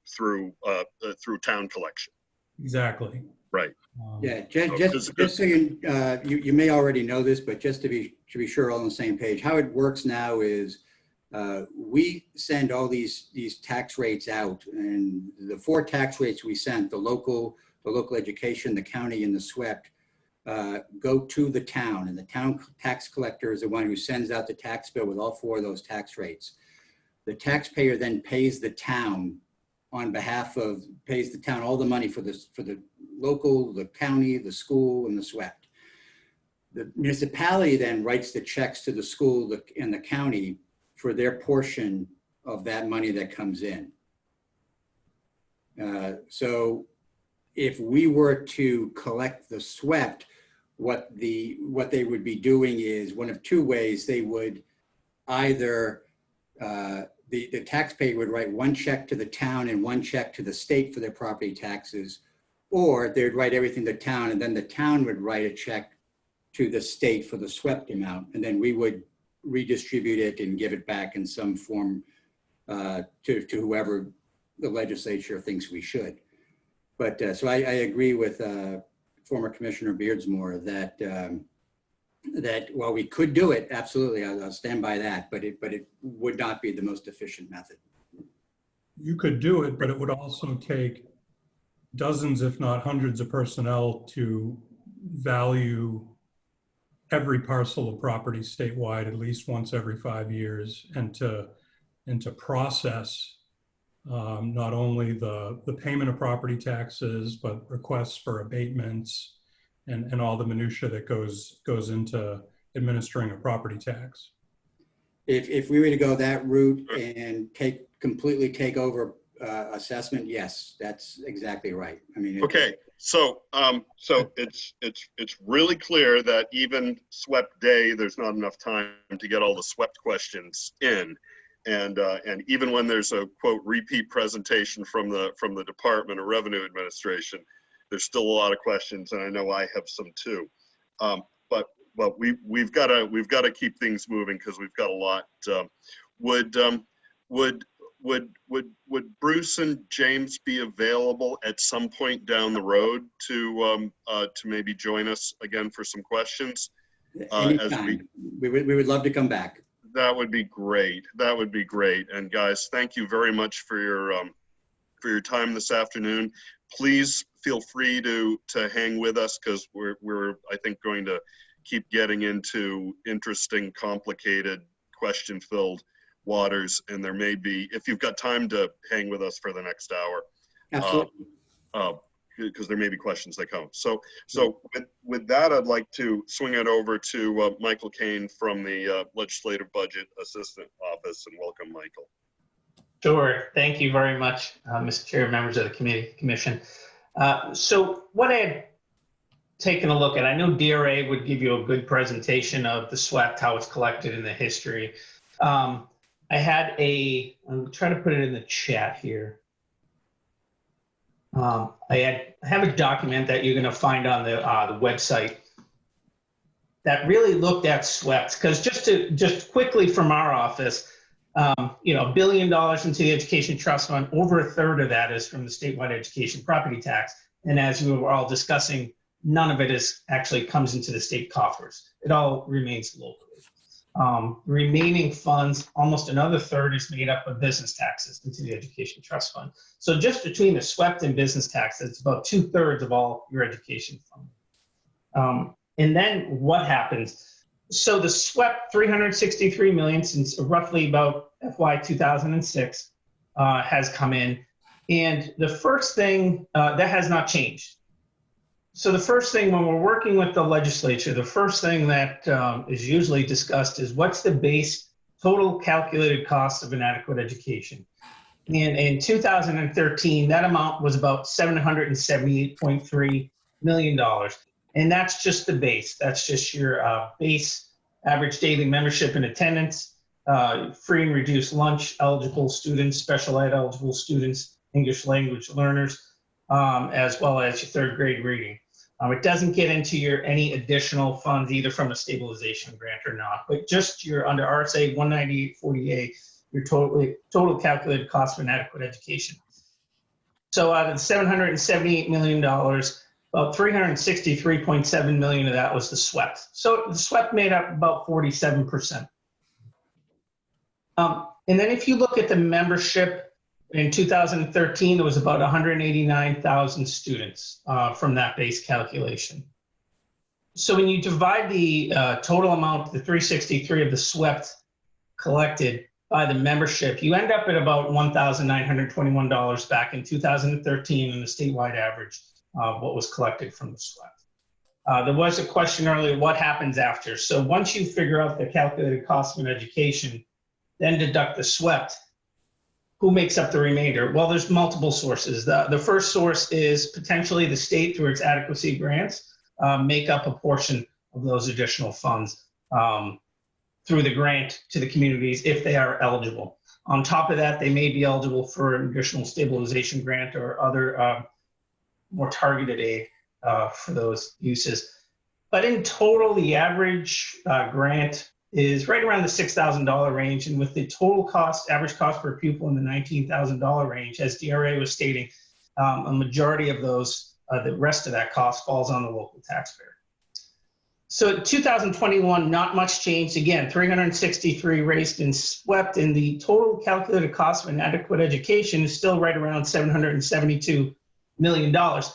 town collection. Exactly. Right. Yeah, just so you may already know this, but just to be sure all on the same page, how it works now is we send all these tax rates out, and the 4 tax rates we sent, the local education, the county, and the SWEPT, go to the town, and the town tax collector is the one who sends out the tax bill with all 4 of those tax rates. The taxpayer then pays the town all the money for the local, the county, the school, and the SWEPT. The municipality then writes the checks to the school and the county for their portion of that money that comes in. So if we were to collect the SWEPT, what they would be doing is one of 2 ways. They would either the taxpayer would write 1 check to the town and 1 check to the state for their property taxes, or they'd write everything to town, and then the town would write a check to the state for the SWEPT amount, and then we would redistribute it and give it back in some form to whoever the legislature thinks we should. But so I agree with former Commissioner Beardsmore that that while we could do it, absolutely, I'll stand by that, but it would not be the most efficient method. You could do it, but it would also take dozens, if not hundreds of personnel to value every parcel of property statewide at least once every 5 years, and to process not only the payment of property taxes, but requests for abatements and all the minutia that goes into administering a property tax. If we were to go that route and completely take over assessment, yes, that's exactly right. I mean, Okay, so it's really clear that even swept day, there's not enough time to get all the swept questions in, and even when there's a quote repeat presentation from the Department of Revenue Administration, there's still a lot of questions, and I know I have some too. But we've got to keep things moving because we've got a lot. Would Bruce and James be available at some point down the road to maybe join us again for some questions? Anytime. We would love to come back. That would be great. That would be great. And guys, thank you very much for your time this afternoon. Please feel free to hang with us because we're I think going to keep getting into interesting, complicated, question-filled waters, and there may be, if you've got time to hang with us for the next hour, absolutely, because there may be questions that come. So with that, I'd like to swing it over to Michael Kane from the Legislative Budget Assistant Office, and welcome, Michael. Sure. Thank you very much, Mr. Chair, members of the commission. So what I had taken a look at, I know DRA would give you a good presentation of the SWEPT, how it's collected in the history. I'm trying to put it in the chat here. I have a document that you're going to find on the website that really looked at SWEPT, because just quickly from our office, $1 billion into the Education Trust Fund, over a third of that is from the statewide education property tax. And as we were all discussing, none of it actually comes into the state coffers. It all remains locally. Remaining funds, almost another third is made up of business taxes into the Education Trust Fund. So just between the SWEPT and business taxes, it's about 2/3 of all your education fund. And then what happens? So the SWEPT, $363 million since roughly about FY 2006 has come in. And the first thing that has not changed. So the first thing when we're working with the legislature, the first thing that is usually discussed is what's the base total calculated cost of an adequate education. And in 2013, that amount was about $778.3 million. And that's just the base. That's just your base average daily membership and attendance, free and reduced lunch, eligible students, special ed eligible students, English language learners, as well as your third grade reading. It doesn't get into any additional funds either from a stabilization grant or not, but just your under RSA 19840A, your total calculated cost of an adequate education. So out of the $778 million, about $363.7 million of that was the SWEPT. So the SWEPT made up about 47%. And then if you look at the membership, in 2013, there was about 189,000 students from that base calculation. So when you divide the total amount, the 363 of the SWEPT collected by the membership, you end up at about $1,921 back in 2013 in the statewide average of what was collected from the SWEPT. There was a question earlier, what happens after? So once you figure out the calculated cost of an education, then deduct the SWEPT, who makes up the remainder? Well, there's multiple sources. The first source is potentially the state through its adequacy grants, make up a portion of those additional funds through the grant to the communities if they are eligible. On top of that, they may be eligible for an additional stabilization grant or other more targeted aid for those uses. But in total, the average grant is right around the $6,000 range, and with the total cost, average cost per pupil in the $19,000 range, as DRA was stating, a majority of those the rest of that cost falls on the local taxpayer. So 2021, not much changed. Again, 363 raised and swept, and the total calculated cost of inadequate education is still right around $772 million. It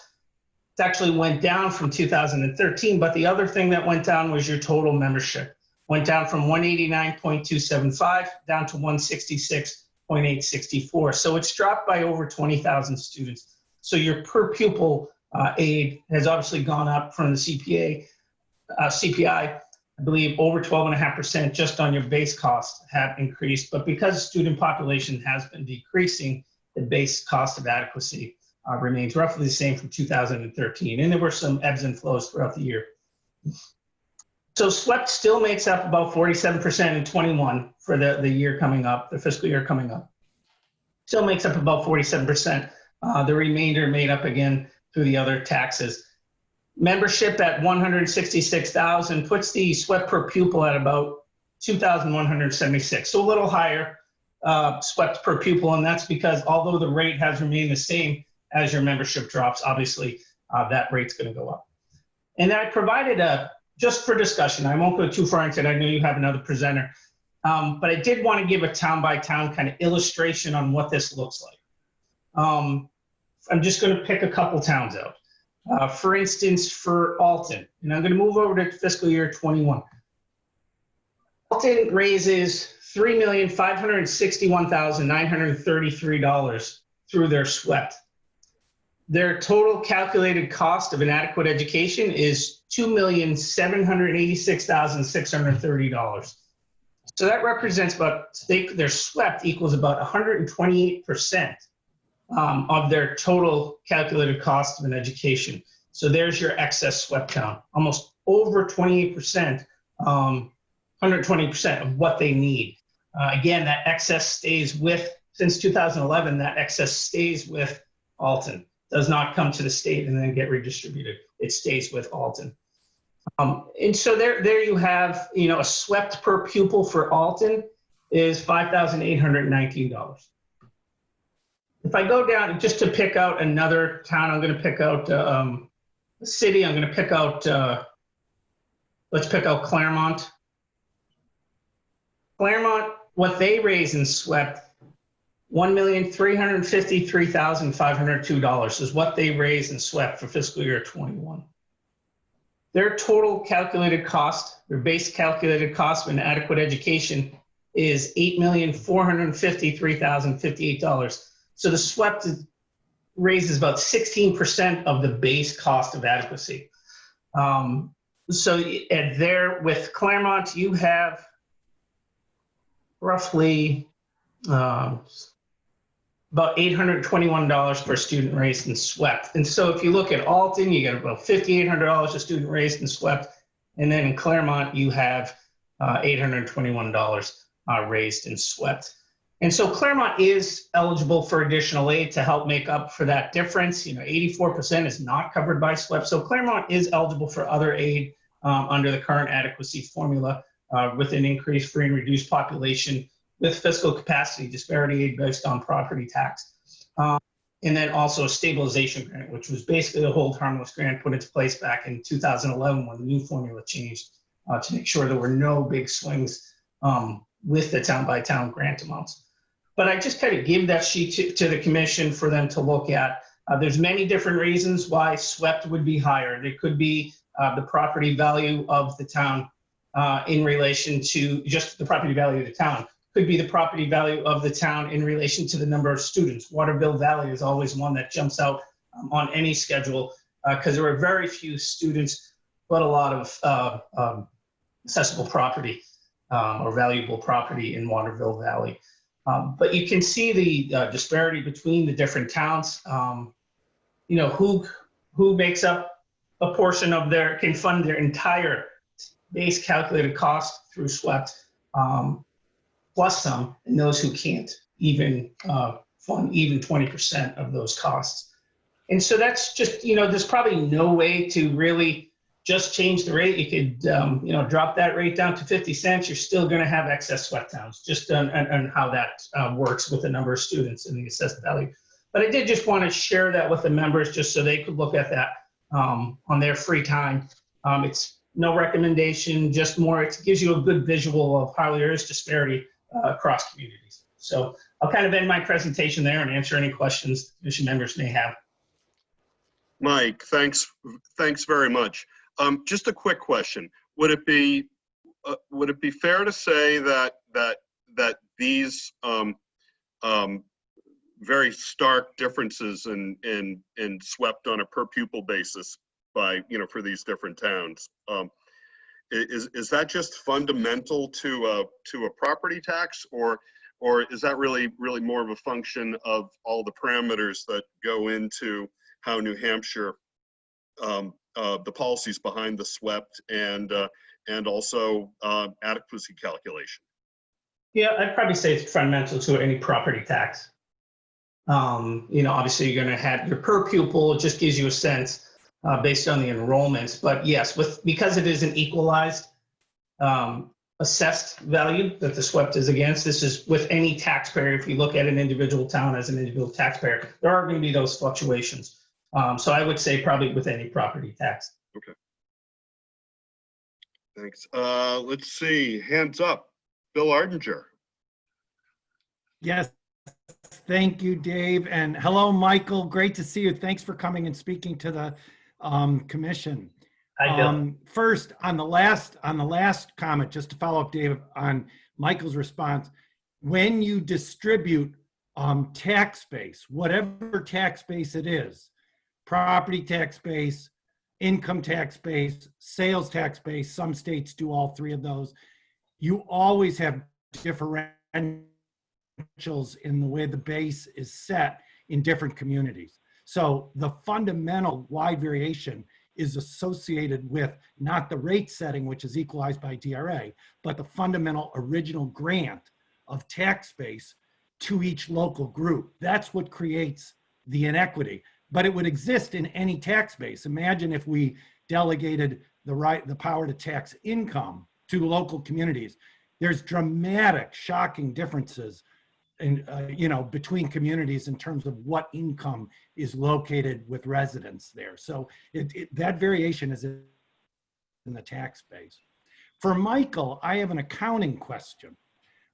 actually went down from 2013, but the other thing that went down was your total membership. Went down from 189.275 down to 166.864. So it's dropped by over 20,000 students. So your per pupil aid has obviously gone up from the CPI, I believe over 12.5% just on your base costs have increased. But because student population has been decreasing, the base cost of adequacy remains roughly the same from 2013. And there were some ebbs and flows throughout the year. So SWEP still makes up about 47% in 21 for the year coming up, the fiscal year coming up. Still makes up about 47%. The remainder made up again through the other taxes. Membership at 166,000 puts the SWEP per pupil at about 2,176. So a little higher SWEP per pupil, and that's because although the rate has remained the same as your membership drops, obviously that rate's going to go up. And I provided just for discussion, I won't go too far into it. I know you have another presenter, but I did want to give a town-by-town kind of illustration on what this looks like. I'm just going to pick a couple towns out. For instance, for Alton, and I'm going to move over to fiscal year 21. Alton raises $3,561,933 through their SWEP. Their total calculated cost of inadequate education is $2,786,630. So that represents about, their SWEP equals about 128% of their total calculated cost of an education. So there's your excess SWEP town, almost over 28%, 120% of what they need. Again, that excess stays with, since 2011, that excess stays with Alton. Does not come to the state and then get redistributed. It stays with Alton. And so there you have, a SWEP per pupil for Alton is $5,819. If I go down, just to pick out another town, I'm going to pick out a city. I'm going to pick out, let's pick out Claremont. Claremont, what they raise in SWEP, $1,353,502 is what they raised in SWEP for fiscal year 21. Their total calculated cost, their base calculated cost of an adequate education is $8,453,058. So the SWEP raises about 16% of the base cost of adequacy. So there with Claremont, you have roughly about $821 per student raised and swept. And so if you look at Alton, you get about $5,800 a student raised and swept. And then in Claremont, you have $821 raised and swept. And so Claremont is eligible for additional aid to help make up for that difference. 84% is not covered by SWEP. So Claremont is eligible for other aid under the current adequacy formula with an increased free and reduced population, with fiscal capacity disparity aid based on property tax. And then also a stabilization grant, which was basically a hold harmless grant put into place back in 2011 when the new formula changed to make sure there were no big swings with the town by town grant amounts. But I just kind of give that sheet to the commission for them to look at. There's many different reasons why SWEP would be higher. There could be the property value of the town in relation to just the property value of the town. Could be the property value of the town in relation to the number of students. Waterville Valley is always one that jumps out on any schedule because there are very few students, but a lot of accessible property or valuable property in Waterville Valley. But you can see the disparity between the different towns. Who makes up a portion of can fund their entire base calculated cost through SWEP. Plus some, and those who can't even fund even 20% of those costs. And so that's just, there's probably no way to really just change the rate. You could, drop that rate down to 50 cents. You're still going to have excess SWEP towns, just on how that works with the number of students and the assessed value. But I did just want to share that with the members just so they could look at that on their free time. It's no recommendation, just more, it gives you a good visual of how there is disparity across communities. So I'll kind of end my presentation there and answer any questions commission members may have. Mike, thanks very much. Just a quick question. Would it be fair to say that these very stark differences in SWEPT on a per pupil basis by, for these different towns, is that just fundamental to a property tax, or is that really more of a function of all the parameters that go into how New Hampshire, the policies behind the SWEPT and also adequacy calculation? Yeah, I'd probably say it's fundamental to any property tax. Obviously you're going to have your per pupil, it just gives you a sense based on the enrollments. But yes, because it is an equalized assessed value that the SWEPT is against, this is with any taxpayer. If you look at an individual town as an individual taxpayer, there are going to be those fluctuations. So I would say probably with any property tax. Okay. Thanks. Let's see, hands up. Bill Ardinger. Yes, thank you, Dave. And hello, Michael. Great to see you. Thanks for coming and speaking to the commission. Hi, Bill. First, on the last comment, just to follow up, Dave, on Michael's response, when you distribute tax base, whatever tax base it is, property tax base, income tax base, sales tax base, some states do all three of those, you always have differentials in the way the base is set in different communities. So the fundamental wide variation is associated with not the rate setting, which is equalized by DRA, but the fundamental original grant of tax base to each local group. That's what creates the inequity. But it would exist in any tax base. Imagine if we delegated the power to tax income to local communities. There's dramatic, shocking differences in, between communities in terms of what income is located with residents there. So that variation is in the tax base. For Michael, I have an accounting question.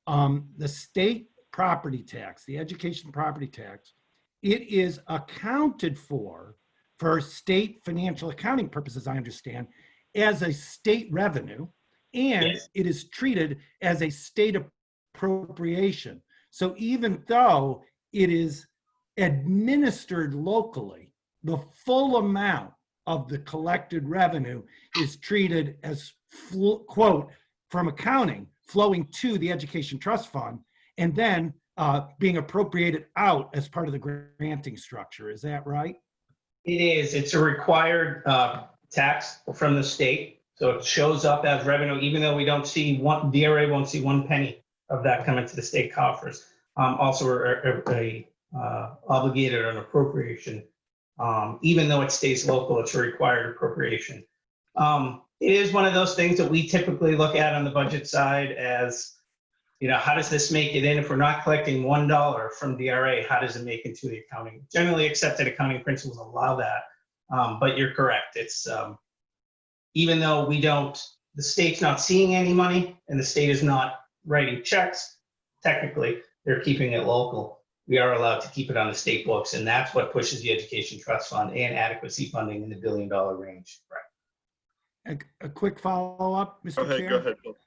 The state property tax, the education property tax, it is accounted for state financial accounting purposes, I understand, as a state revenue, and yes, it is treated as a state appropriation. So even though it is administered locally, the full amount of the collected revenue is treated as, quote, from accounting, flowing to the Education Trust Fund, and then being appropriated out as part of the granting structure. Is that right? It is. It's a required tax from the state. So it shows up as revenue, even though we don't see DRA won't see 1 penny of that come into the state coffers. Also, obligated an appropriation. Even though it stays local, it's a required appropriation. It is one of those things that we typically look at on the budget side as, how does this make it in? If we're not collecting $1 from DRA, how does it make into the accounting? Generally accepted accounting principles allow that, but you're correct. It's even though the state's not seeing any money and the state is not writing checks, technically they're keeping it local. We are allowed to keep it on the state books, and that's what pushes the Education Trust Fund and adequacy funding in the $1 billion range. Right. A quick follow-up, Mr. Chair. Go ahead, Bill.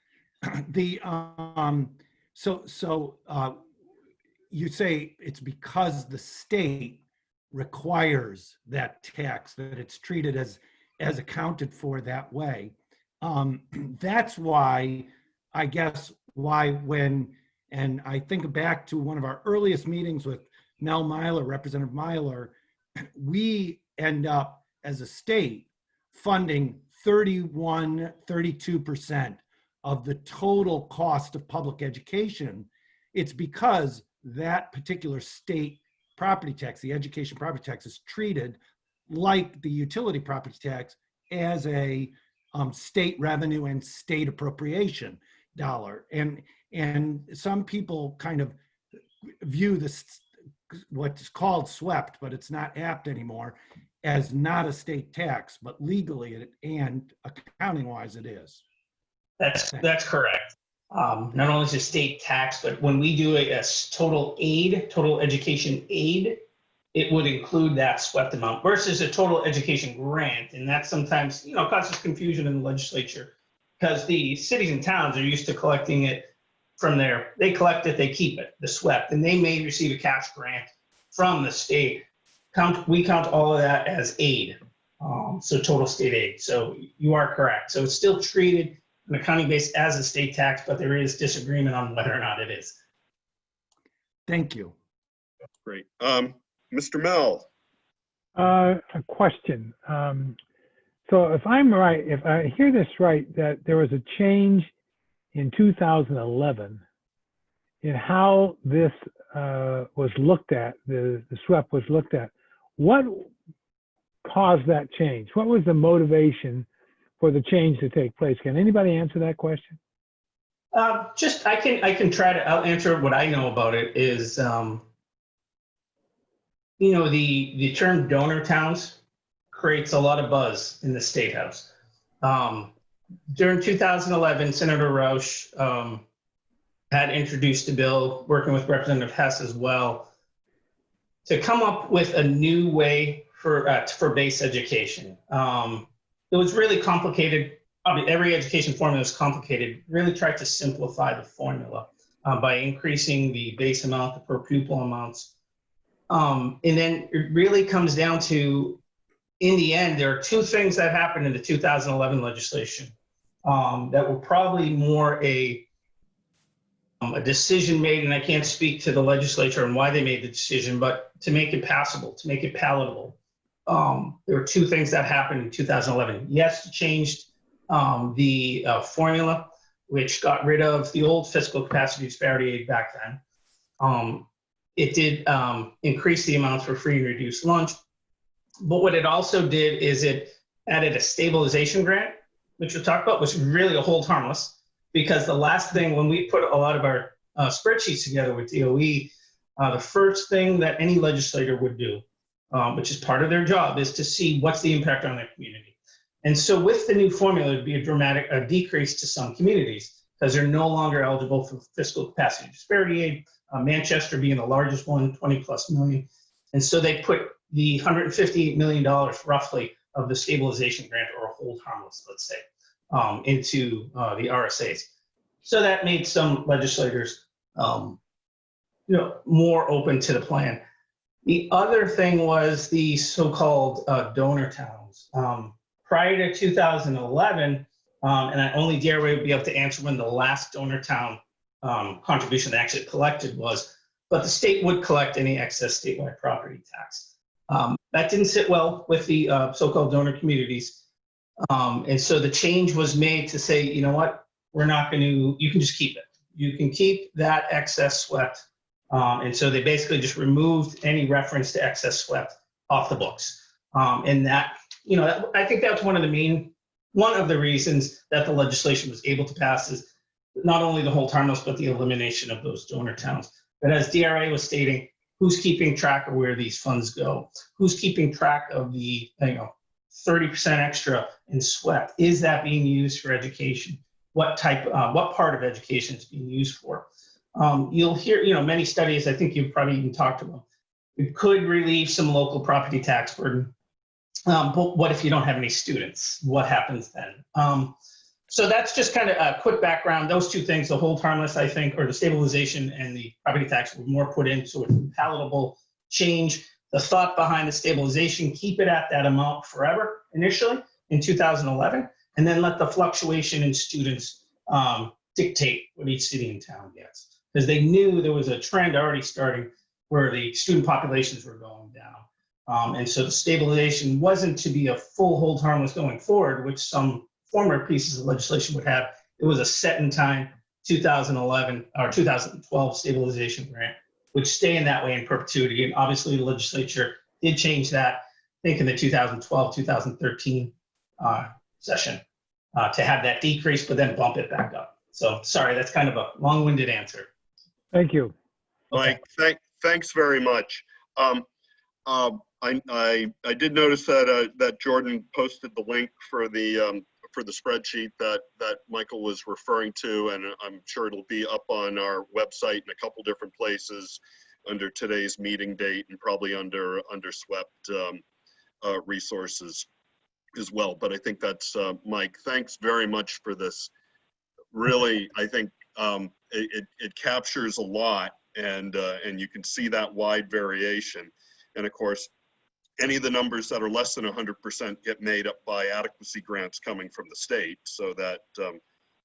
You say it's because the state requires that tax, that it's treated as accounted for that way. That's why, I guess, and I think back to one of our earliest meetings with Mel Myler, Representative Myler, we end up as a state funding 32% of the total cost of public education. It's because that particular state property tax, the education property tax, is treated like the utility property tax as a state revenue and state appropriation dollar. And some people kind of view this what's called swept, but it's not apt anymore, as not a state tax, but legally and accounting wise it is. That's correct. Not only is it state tax, but when we do a total aid, total education aid, it would include that swept amount versus a total education grant. And that sometimes, causes confusion in the legislature because the cities and towns are used to collecting it from they collect it, they keep it, the swept, and they may receive a cash grant from the state. We count all of that as aid. So total state aid. So you are correct. So it's still treated on a county base as a state tax, but there is disagreement on whether or not it is. Thank you. Great. Mr. Mel. A question. So if I'm right, if I hear this right, that there was a change in 2011 in how this was looked at, the SWEP was looked at. What caused that change? What was the motivation for the change to take place? Can anybody answer that question? I can try to, I'll answer what I know about it is, the term donor towns creates a lot of buzz in the State House. During 2011, Senator Roush had introduced a bill, working with Representative Hess as well, to come up with a new way for base education. It was really complicated. Every education formula is complicated. Really tried to simplify the formula by increasing the base amount, the per pupil amounts. And then it really comes down to, in the end, there are two things that happened in the 2011 legislation that were probably more a decision made, and I can't speak to the legislature and why they made the decision, but to make it passable, to make it palatable. There were two things that happened in 2011. Yes, it changed the formula, which got rid of the old fiscal capacity disparity aid back then. It did increase the amounts for free and reduced lunch. But what it also did is it added a stabilization grant, which we'll talk about, was really a hold harmless, because the last thing, when we put a lot of our spreadsheets together with DOE, the first thing that any legislator would do, which is part of their job, is to see what's the impact on their community. And so with the new formula, it would be a decrease to some communities because they're no longer eligible for fiscal capacity disparity aid, Manchester being the largest one, 20+ million. And so they put the $158 million roughly of the stabilization grant, or a hold harmless, let's say, into the RSAs. So that made some legislators more open to the plan. The other thing was the so-called donor towns. Prior to 2011, and only DRA would be able to answer when the last donor town contribution they actually collected was, but the state would collect any excess statewide property tax. That didn't sit well with the so-called donor communities. And so the change was made to say, you know what, we're not going to, you can just keep it. You can keep that excess swept. And so they basically just removed any reference to excess swept off the books. And that, I think that's one of the reasons that the legislation was able to pass is not only the hold harmless, but the elimination of those donor towns. But as DRA was stating, who's keeping track of where these funds go? Who's keeping track of the 30% extra in swept? Is that being used for education? What part of education is being used for? You'll hear, many studies, I think you've probably even talked about, it could relieve some local property tax burden. But what if you don't have any students? What happens then? So that's just kind of a quick background. Those two things, the hold harmless, I think, or the stabilization and the property tax, were more put in sort of palatable change. The thought behind the stabilization, keep it at that amount forever initially in 2011, and then let the fluctuation in students dictate what each city and town gets. Because they knew there was a trend already starting where the student populations were going down. And so the stabilization wasn't to be a full hold harmless going forward, which some former pieces of legislation would have. It was a set in time 2011 or 2012 stabilization grant, which stay in that way in perpetuity. And obviously the legislature did change that, I think in the 2012, 2013 session to have that decrease, but then bump it back up. So sorry, that's kind of a long-winded answer. Thank you. Mike, Thanks very much. I did notice that that Jordan posted the link for the spreadsheet that Michael was referring to, and I'm sure it'll be up on our website in a couple different places under today's meeting date, and probably under SWEPT resources as well. But I think that's Mike. Thanks very much for this. Really, I think it captures a lot, and you can see that wide variation. And of course, any of the numbers that are less than 100% get made up by adequacy grants coming from the state, so that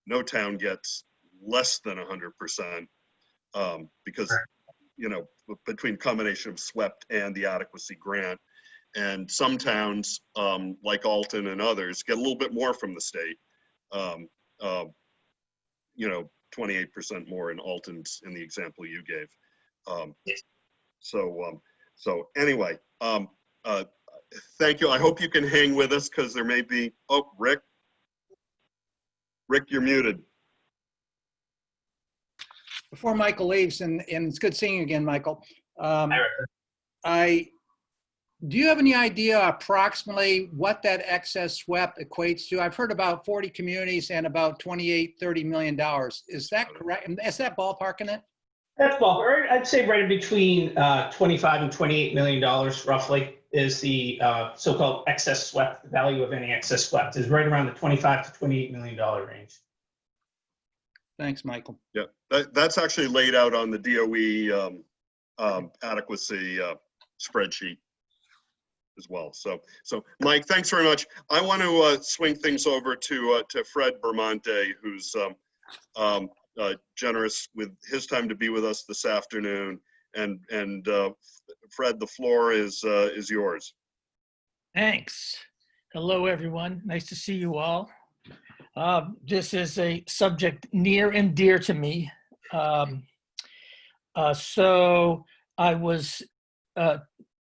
no town gets less than 100% because, you know, between combination of SWEPT and the adequacy grant. And some towns, like Alton and others, get a little bit more from the state. You know, 28% more in Alton's in the example you gave. So anyway, thank you. I hope you can hang with us, because there may be, oh, Rick, you're muted. Before Michael leaves, and it's good seeing you again, Michael. Do you have any idea approximately what that excess SWEP equates to? I've heard about 40 communities and about $28–30 million. Is that correct? Is that ballpark in it? That's ballpark. I'd say right in between 25 and $28 million roughly is the so-called excess SWEP. The value of any excess SWEP is right around the $25 to $28 million range. Thanks, Michael. Yeah, that's actually laid out on the DOE adequacy spreadsheet as well. So Mike, thanks very much. I want to swing things over to Fred Bermonte, who's generous with his time to be with us this afternoon. And Fred, the floor is yours. Thanks. Hello, everyone. Nice to see you all. This is a subject near and dear to me. So I was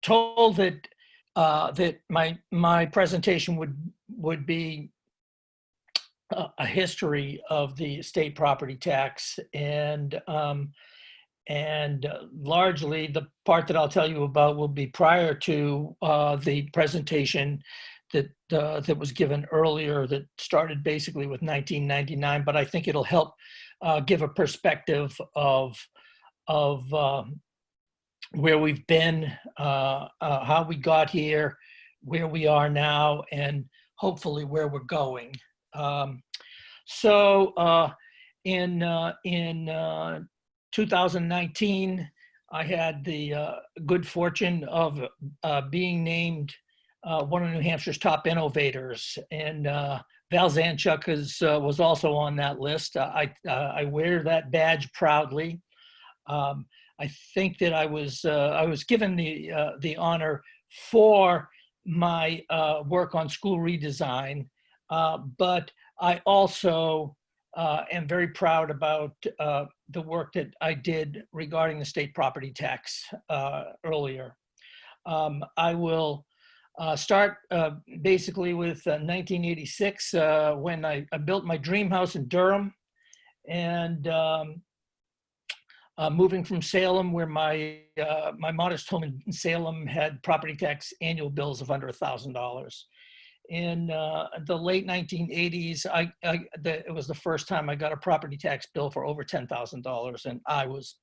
told that my presentation would be a history of the state property tax, and largely the part that I'll tell you about will be prior to the presentation that was given earlier, that started basically with 1999. But I think it'll help give a perspective of where we've been, how we got here, where we are now, and hopefully where we're going. In 2019, I had the good fortune of being named one of New Hampshire's top innovators, and Val Zanchuk was also on that list. I wear that badge proudly. I think that I was given the honor for my work on school redesign, but I also am very proud about the work that I did regarding the state property tax earlier. I will start basically with 1986 when I built my dream house in Durham, and moving from Salem, where my modest home in Salem had property tax annual bills of under $1,000. In the late 1980s, it was the first time I got a property tax bill for over $10,000, and I was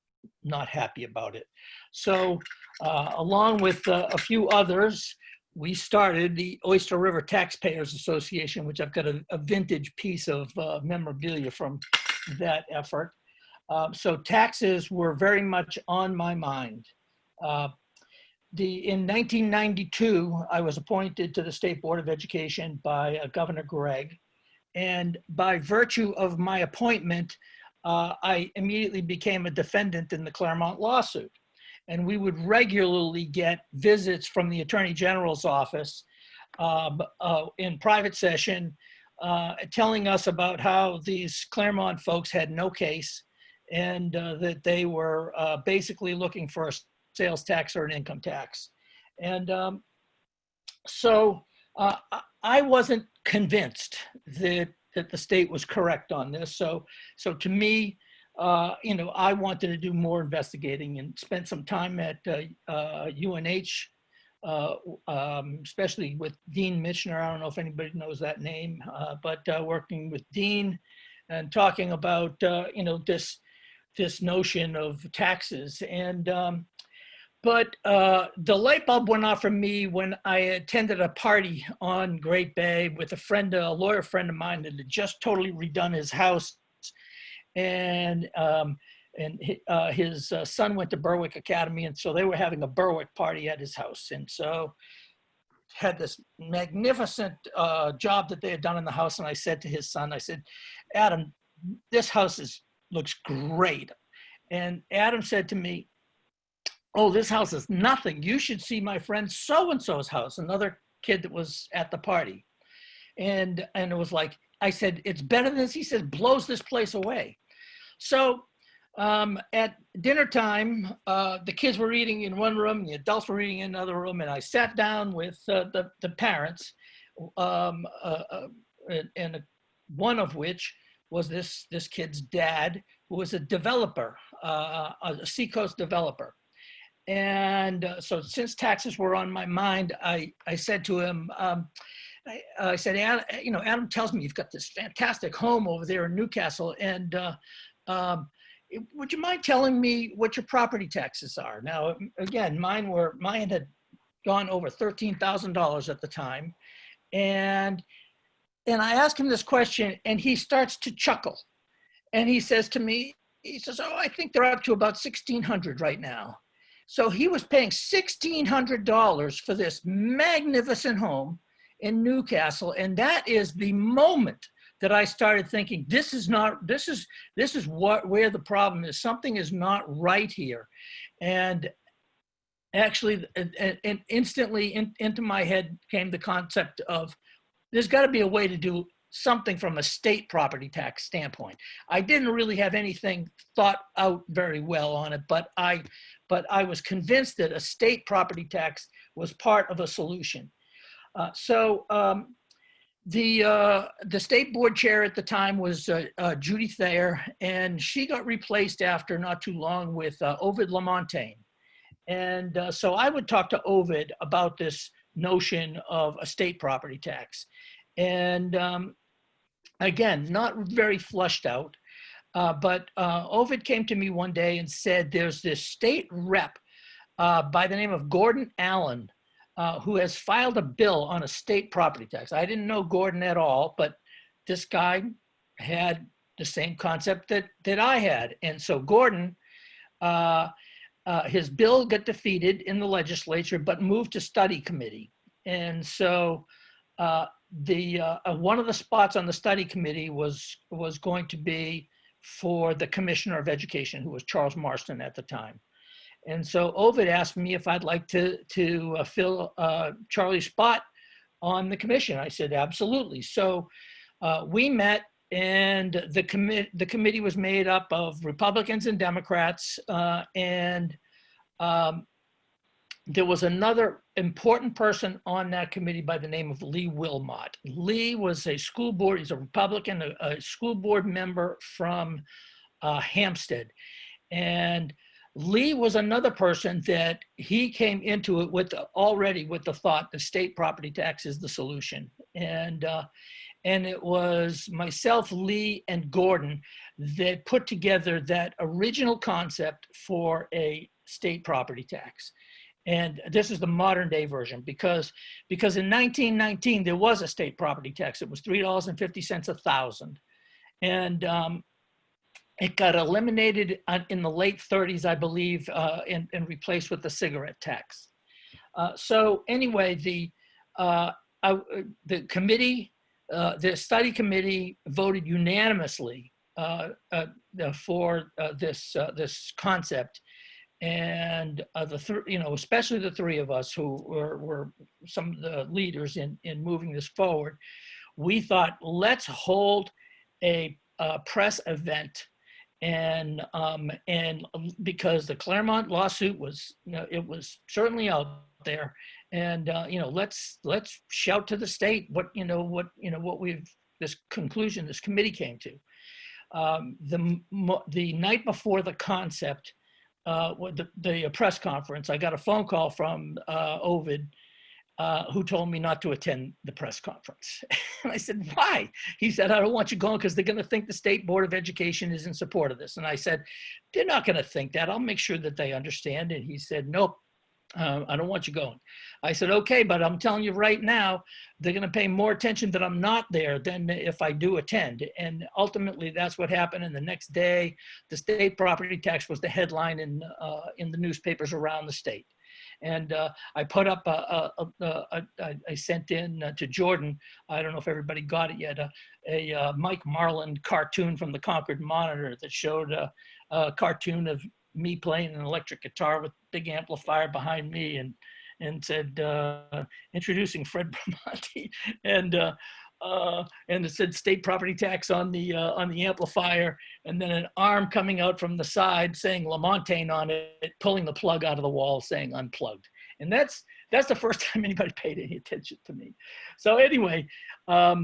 not happy about it. So along with a few others, we started the Oyster River Taxpayers Association, which I've got a vintage piece of memorabilia from that effort. So taxes were very much on my mind. In 1992, I was appointed to the State Board of Education by Governor Gregg. And by virtue of my appointment, I immediately became a defendant in the Claremont lawsuit. And we would regularly get visits from the Attorney General's office in private session, telling us about how these Claremont folks had no case, and that they were basically looking for a sales tax or an income tax. And so I wasn't convinced that the state was correct on this. So to me, I wanted to do more investigating and spent some time at UNH, especially with Dean Michener. I don't know if anybody knows that name, but working with Dean and talking about, this notion of taxes. And but the light bulb went off for me when I attended a party on Great Bay with a lawyer friend of mine that had just totally redone his house. And his son went to Berwick Academy, and so they were having a Berwick party at his house. And so had this magnificent job that they had done in the house. And I said to his son, I said, Adam, this house looks great. And Adam said to me, oh, this house is nothing. You should see my friend so-and-so's house, another kid that was at the party. And it was like, I said, it's better than this. He said, blows this place away. So at dinner time, the kids were eating in one room, the adults were eating in another room, and I sat down with the parents, and one of which was this kid's dad, who was a developer, a Seacoast developer. And so since taxes were on my mind, I said to him, I said, Adam tells me you've got this fantastic home over there in Newcastle, and would you mind telling me what your property taxes are? Now, again, mine had gone over $13,000 at the time, and I asked him this question, and he starts to chuckle, and he says to me, oh, I think they're up to about $1,600 right now. So he was paying $1,600 for this magnificent home in Newcastle. And that is the moment that I started thinking, this is where the problem is. Something is not right here. And actually, and instantly into my head came the concept of, there's got to be a way to do something from a state property tax standpoint. I didn't really have anything thought out very well on it, but I was convinced that a state property tax was part of a solution. So the state board chair at the time was Judy Thayer, and she got replaced after not too long with Ovid Lamontagne. And so I would talk to Ovid about this notion of a state property tax. And again, not very flushed out, but Ovid came to me one day and said, there's this state rep by the name of Gordon Allen, who has filed a bill on a state property tax. I didn't know Gordon at all, but this guy had the same concept that I had. And so Gordon, his bill got defeated in the legislature, but moved to study committee. And so one of the spots on the study committee was going to be for the Commissioner of Education, who was Charles Marston at the time. And so Ovid asked me if I'd like to fill Charlie's spot on the commission. I said, absolutely. So we met, and the committee was made up of Republicans and Democrats, and there was another important person on that committee by the name of Lee Wilmot. Lee was a school board, he's a Republican, a school board member from Hampstead. And Lee was another person that he came into it already with the thought the state property tax is the solution. And it was myself, Lee, and Gordon that put together that original concept for a state property tax. And this is the modern day version because in 1919, there was a state property tax. It was $3.50 a thousand. And it got eliminated in the late 30s, I believe, and replaced with the cigarette tax. So anyway, the committee, the study committee voted unanimously for this concept. And especially the three of us who were some of the leaders in moving this forward, we thought, let's hold a press event, and because the Claremont lawsuit was, it was certainly out there, and let's shout to the state what this conclusion this committee came to. The night before the concept, the press conference, I got a phone call from Ovid, who told me not to attend the press conference. And I said, why? He said, I don't want you going because they're going to think the State Board of Education is in support of this. And I said, they're not going to think that. I'll make sure that they understand. And he said, nope, I don't want you going. I said, okay, but I'm telling you right now, they're going to pay more attention that I'm not there than if I do attend. And ultimately, that's what happened. And the next day, the state property tax was the headline in the newspapers around the state. And I put up, I sent in to Jordan, I don't know if everybody got it yet, a Mike Marland cartoon from the Concord Monitor that showed a cartoon of me playing an electric guitar with big amplifier behind me and said, introducing Fred Bramante, and it said state property tax on the amplifier, and then an arm coming out from the side saying Lamontagne on it, pulling the plug out of the wall saying unplugged. And that's the first time anybody paid any attention to me. So anyway, I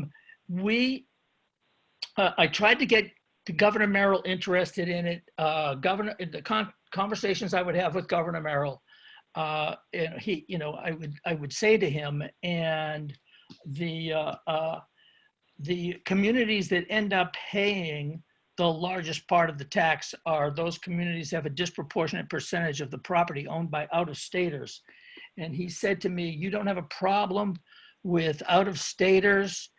tried to get Governor Merrill interested in it. The conversations I would have with Governor Merrill, and he, I would say to him, and the communities that end up paying the largest part of the tax are those communities that have a disproportionate percentage of the property owned by out-of-staters. And he said to me, you don't have a problem with out-of-staters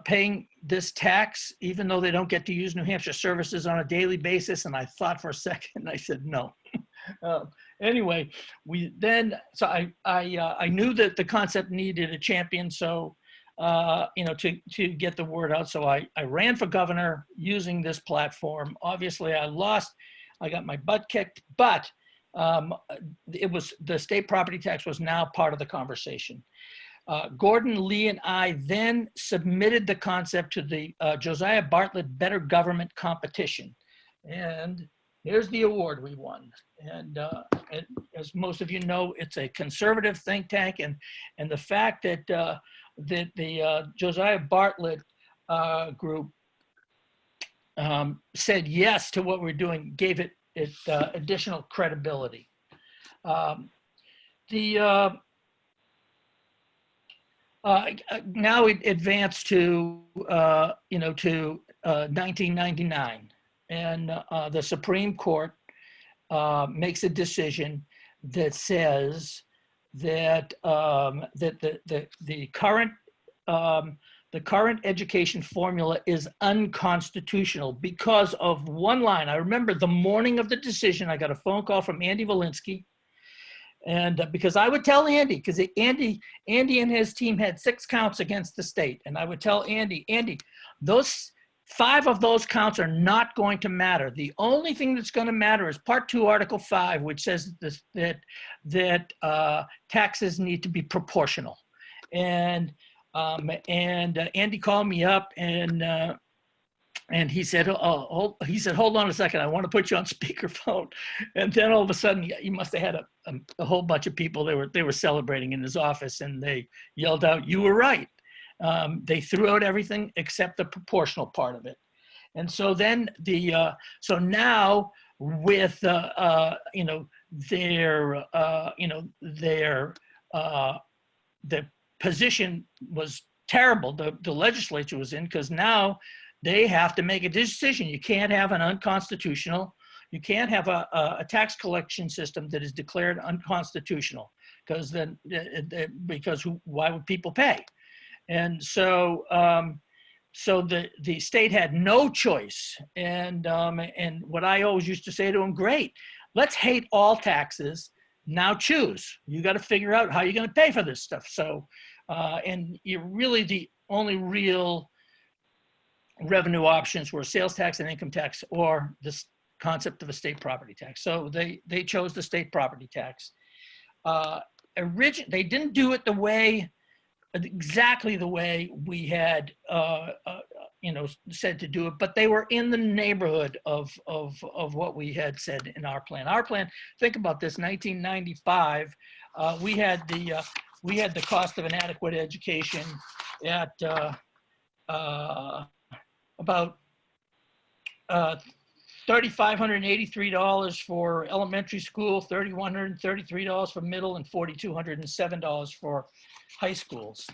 paying this tax, even though they don't get to use New Hampshire services on a daily basis? And I thought for a second, I said, no. Anyway, so I knew that the concept needed a champion, so to get the word out. So I ran for governor using this platform. Obviously, I lost. I got my butt kicked, but the state property tax was now part of the conversation. Gordon, Lee, and I then submitted the concept to the Josiah Bartlett Better Government Competition. And here's the award we won. And as most of you know, it's a conservative think tank. And the fact that the Josiah Bartlett group said yes to what we're doing gave it additional credibility. Now it advanced to 1999, and the Supreme Court makes a decision that says that the current education formula is unconstitutional because of one line. I remember the morning of the decision, I got a phone call from Andy Valinsky. And because I would tell Andy, because Andy and his team had 6 counts against the state. And I would tell Andy, those 5 of those counts are not going to matter. The only thing that's going to matter is Part 2, Article 5, which says that taxes need to be proportional. And Andy called me up and he said, hold on a second, I want to put you on speakerphone. And then all of a sudden, he must have had a whole bunch of people, they were celebrating in his office, and they yelled out, "You were right." They threw out everything except the proportional part of it. And so then so now with the position was terrible the legislature was in, because now they have to make a decision. You can't have an unconstitutional, you can't have a tax collection system that is declared unconstitutional, because why would people pay? And so the state had no choice. And what I always used to say to them, great, let's hate all taxes. Now choose. You got to figure out how you're going to pay for this stuff. So, and you're really the only real revenue options were sales tax and income tax, or this concept of a state property tax. So they chose the state property tax. They didn't do it exactly the way we had said to do it, but they were in the neighborhood of what we had said in our plan. Our plan, think about this, 1995, we had the cost of an adequate education at about $3,583 for elementary school, $3,133 for middle, and $4,207 for high schools.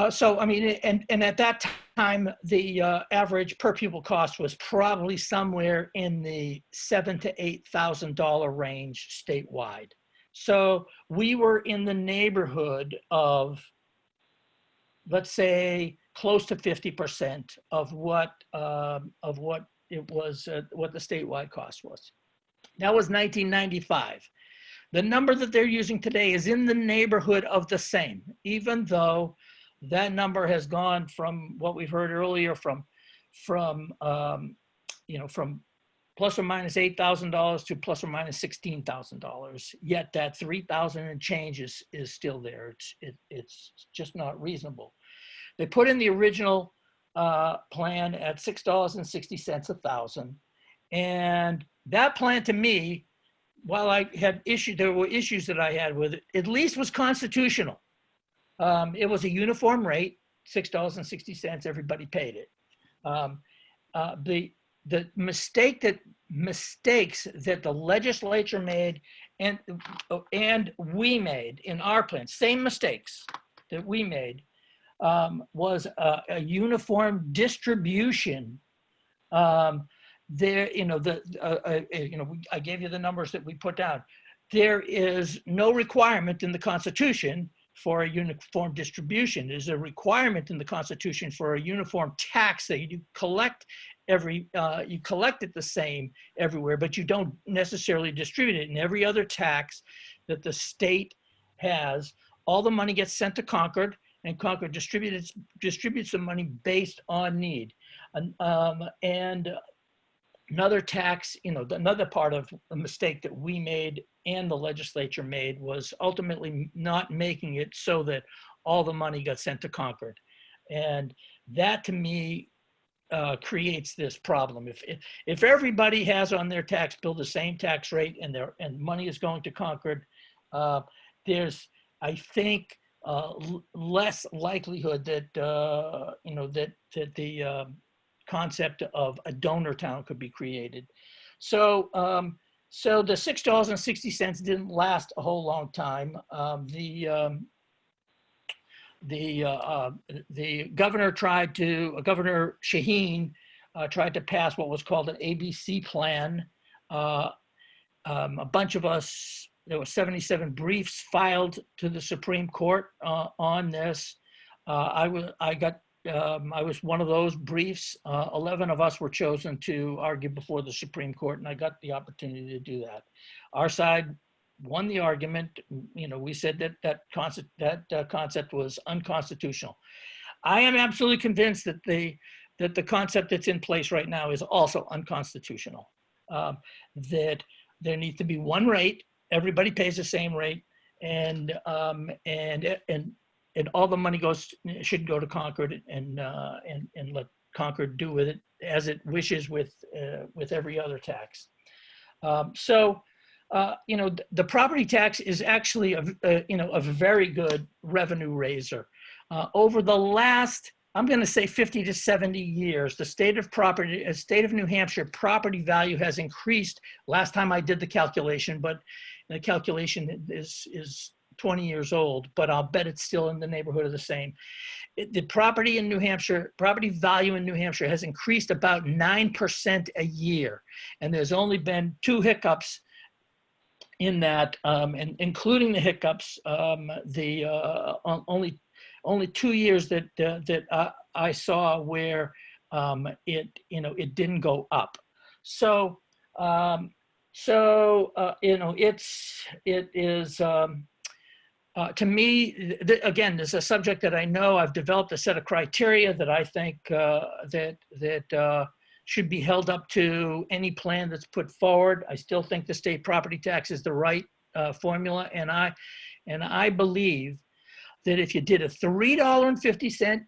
So, I mean, and at that time, the average per pupil cost was probably somewhere in the $7,000 to $8,000 range statewide. So we were in the neighborhood of, let's say, close to 50% of what it was, what the statewide cost was. That was 1995. The number that they're using today is in the neighborhood of the same, even though that number has gone from what we've heard earlier from plus or minus $8,000 to plus or minus $16,000. Yet that 3,000 and change is still there. It's just not reasonable. They put in the original plan at $6.60 a thousand, and that plan to me, while I had issues, there were issues that I had with it, at least was constitutional. It was a uniform rate, $6.60, everybody paid it. The mistakes that the legislature made and we made in our plan, same mistakes that we made, was a uniform distribution. I gave you the numbers that we put down. There is no requirement in the Constitution for a uniform distribution. There's a requirement in the Constitution for a uniform tax that you collect you collect it the same everywhere, but you don't necessarily distribute it. And every other tax that the state has, all the money gets sent to Concord, and Concord distributes the money based on need. And another tax, another part of the mistake that we made and the legislature made was ultimately not making it so that all the money got sent to Concord. And that to me creates this problem. If everybody has on their tax bill the same tax rate and money is going to Concord, there's, I think, less likelihood that that the concept of a donor town could be created. So so the $6.60 didn't last a whole long time. The governor Governor Shaheen tried to pass what was called an ABC plan. A bunch of us, there were 77 briefs filed to the Supreme Court on this. I was one of those briefs. 11 of us were chosen to argue before the Supreme Court, and I got the opportunity to do that. Our side won the argument. We said that concept was unconstitutional. I am absolutely convinced that the concept that's in place right now is also unconstitutional. That there needs to be one rate, everybody pays the same rate, and all the money should go to Concord, and let Concord do with it as it wishes with every other tax. The property tax is actually a very good revenue raiser. Over the last, I'm going to say 50 to 70 years, the state of New Hampshire property value has increased. Last time I did the calculation, but the calculation is 20 years old, but I'll bet it's still in the neighborhood of the same. The property in New Hampshire, property value in New Hampshire has increased about 9% a year. And there's only been 2 hiccups in that, and including the hiccups, only 2 years that I saw where it didn't go up. So it is to me, again, this is a subject that I know. I've developed a set of criteria that I think that should be held up to any plan that's put forward. I still think the state property tax is the right formula, and I believe that if you did a $3.50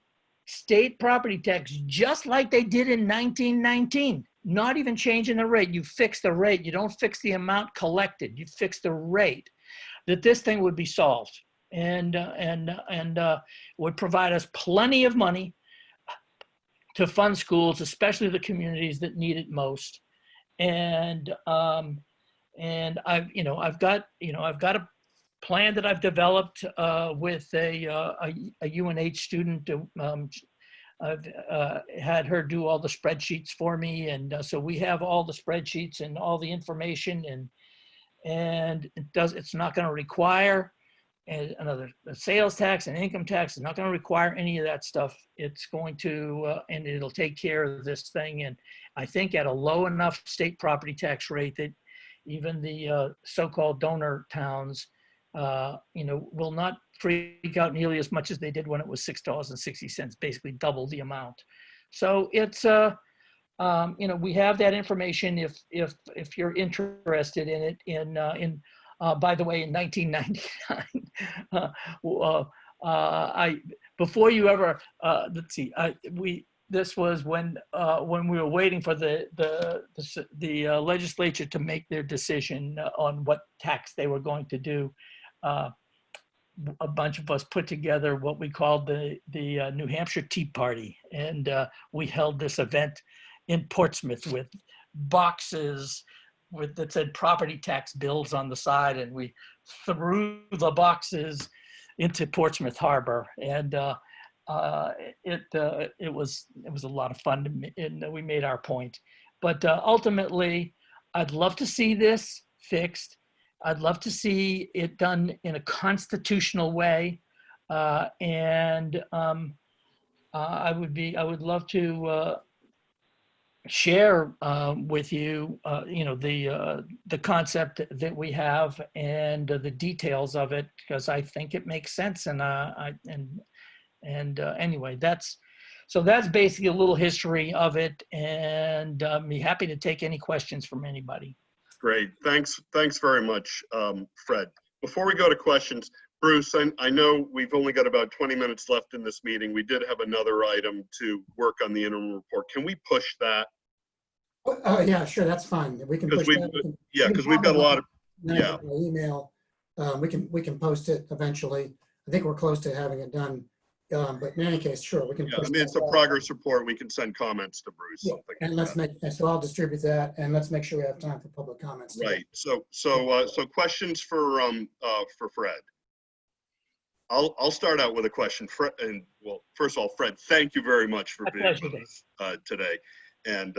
state property tax, just like they did in 1919, not even changing the rate, you fix the rate, you don't fix the amount collected, you fix the rate, that this thing would be solved and would provide us plenty of money, to fund schools, especially the communities that need it most. And I've got a plan that I've developed with a UNH student. I've had her do all the spreadsheets for me, and so we have all the spreadsheets and all the information, and it's not going to require another sales tax and income tax. It's not going to require any of that stuff. It's going to and it'll take care of this thing, and I think at a low enough state property tax rate that even the so-called donor towns will not freak out nearly as much as they did when it was $6.60, basically double the amount. So it's we have that information if you're interested in it. By the way, in 1999, before you ever let's see, this was when we were waiting for the legislature to make their decision on what tax they were going to do. A bunch of us put together what we called the New Hampshire Tea Party, and we held this event in Portsmouth with boxes that said property tax bills on the side, and we threw the boxes into Portsmouth Harbor, and it was a lot of fun, and we made our point. But ultimately, I'd love to see this fixed. I'd love to see it done in a constitutional way, and I would love to share with you, the concept that we have and the details of it, because I think it makes sense. And anyway, that's basically a little history of it, and I'd be happy to take any questions from anybody. Great. Thanks very much, Fred. Before we go to questions, Bruce, I know we've only got about 20 minutes left in this meeting. We did have another item to work on the interim report. Can we push that? Oh, yeah, sure, that's fine. We can push that. Because we've got a lot of, email. We can post it eventually. I think we're close to having it done. But in any case, sure, we can. I mean, it's a progress report. We can send comments to Bruce. Yeah, and so I'll distribute that, and let's make sure we have time for public comments. Right. So questions for Fred. I'll start out with a question. Fred, and well, first of all, Fred, thank you very much for being with us today. And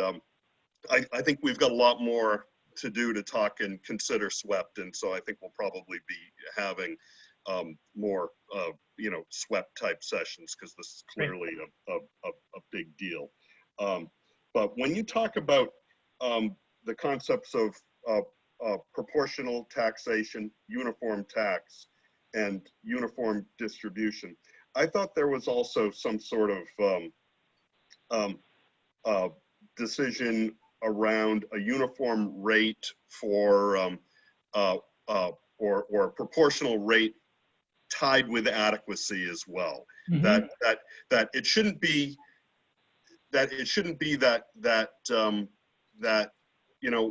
I think we've got a lot more to do to talk and consider SWEPT, and so I think we'll probably be having more SWEPT type sessions, because this is clearly a big deal. But when you talk about the concepts of proportional taxation, uniform tax, and uniform distribution, I thought there was also some sort of decision around a uniform rate for or proportional rate tied with adequacy as well. Mm-hmm. That it shouldn't be that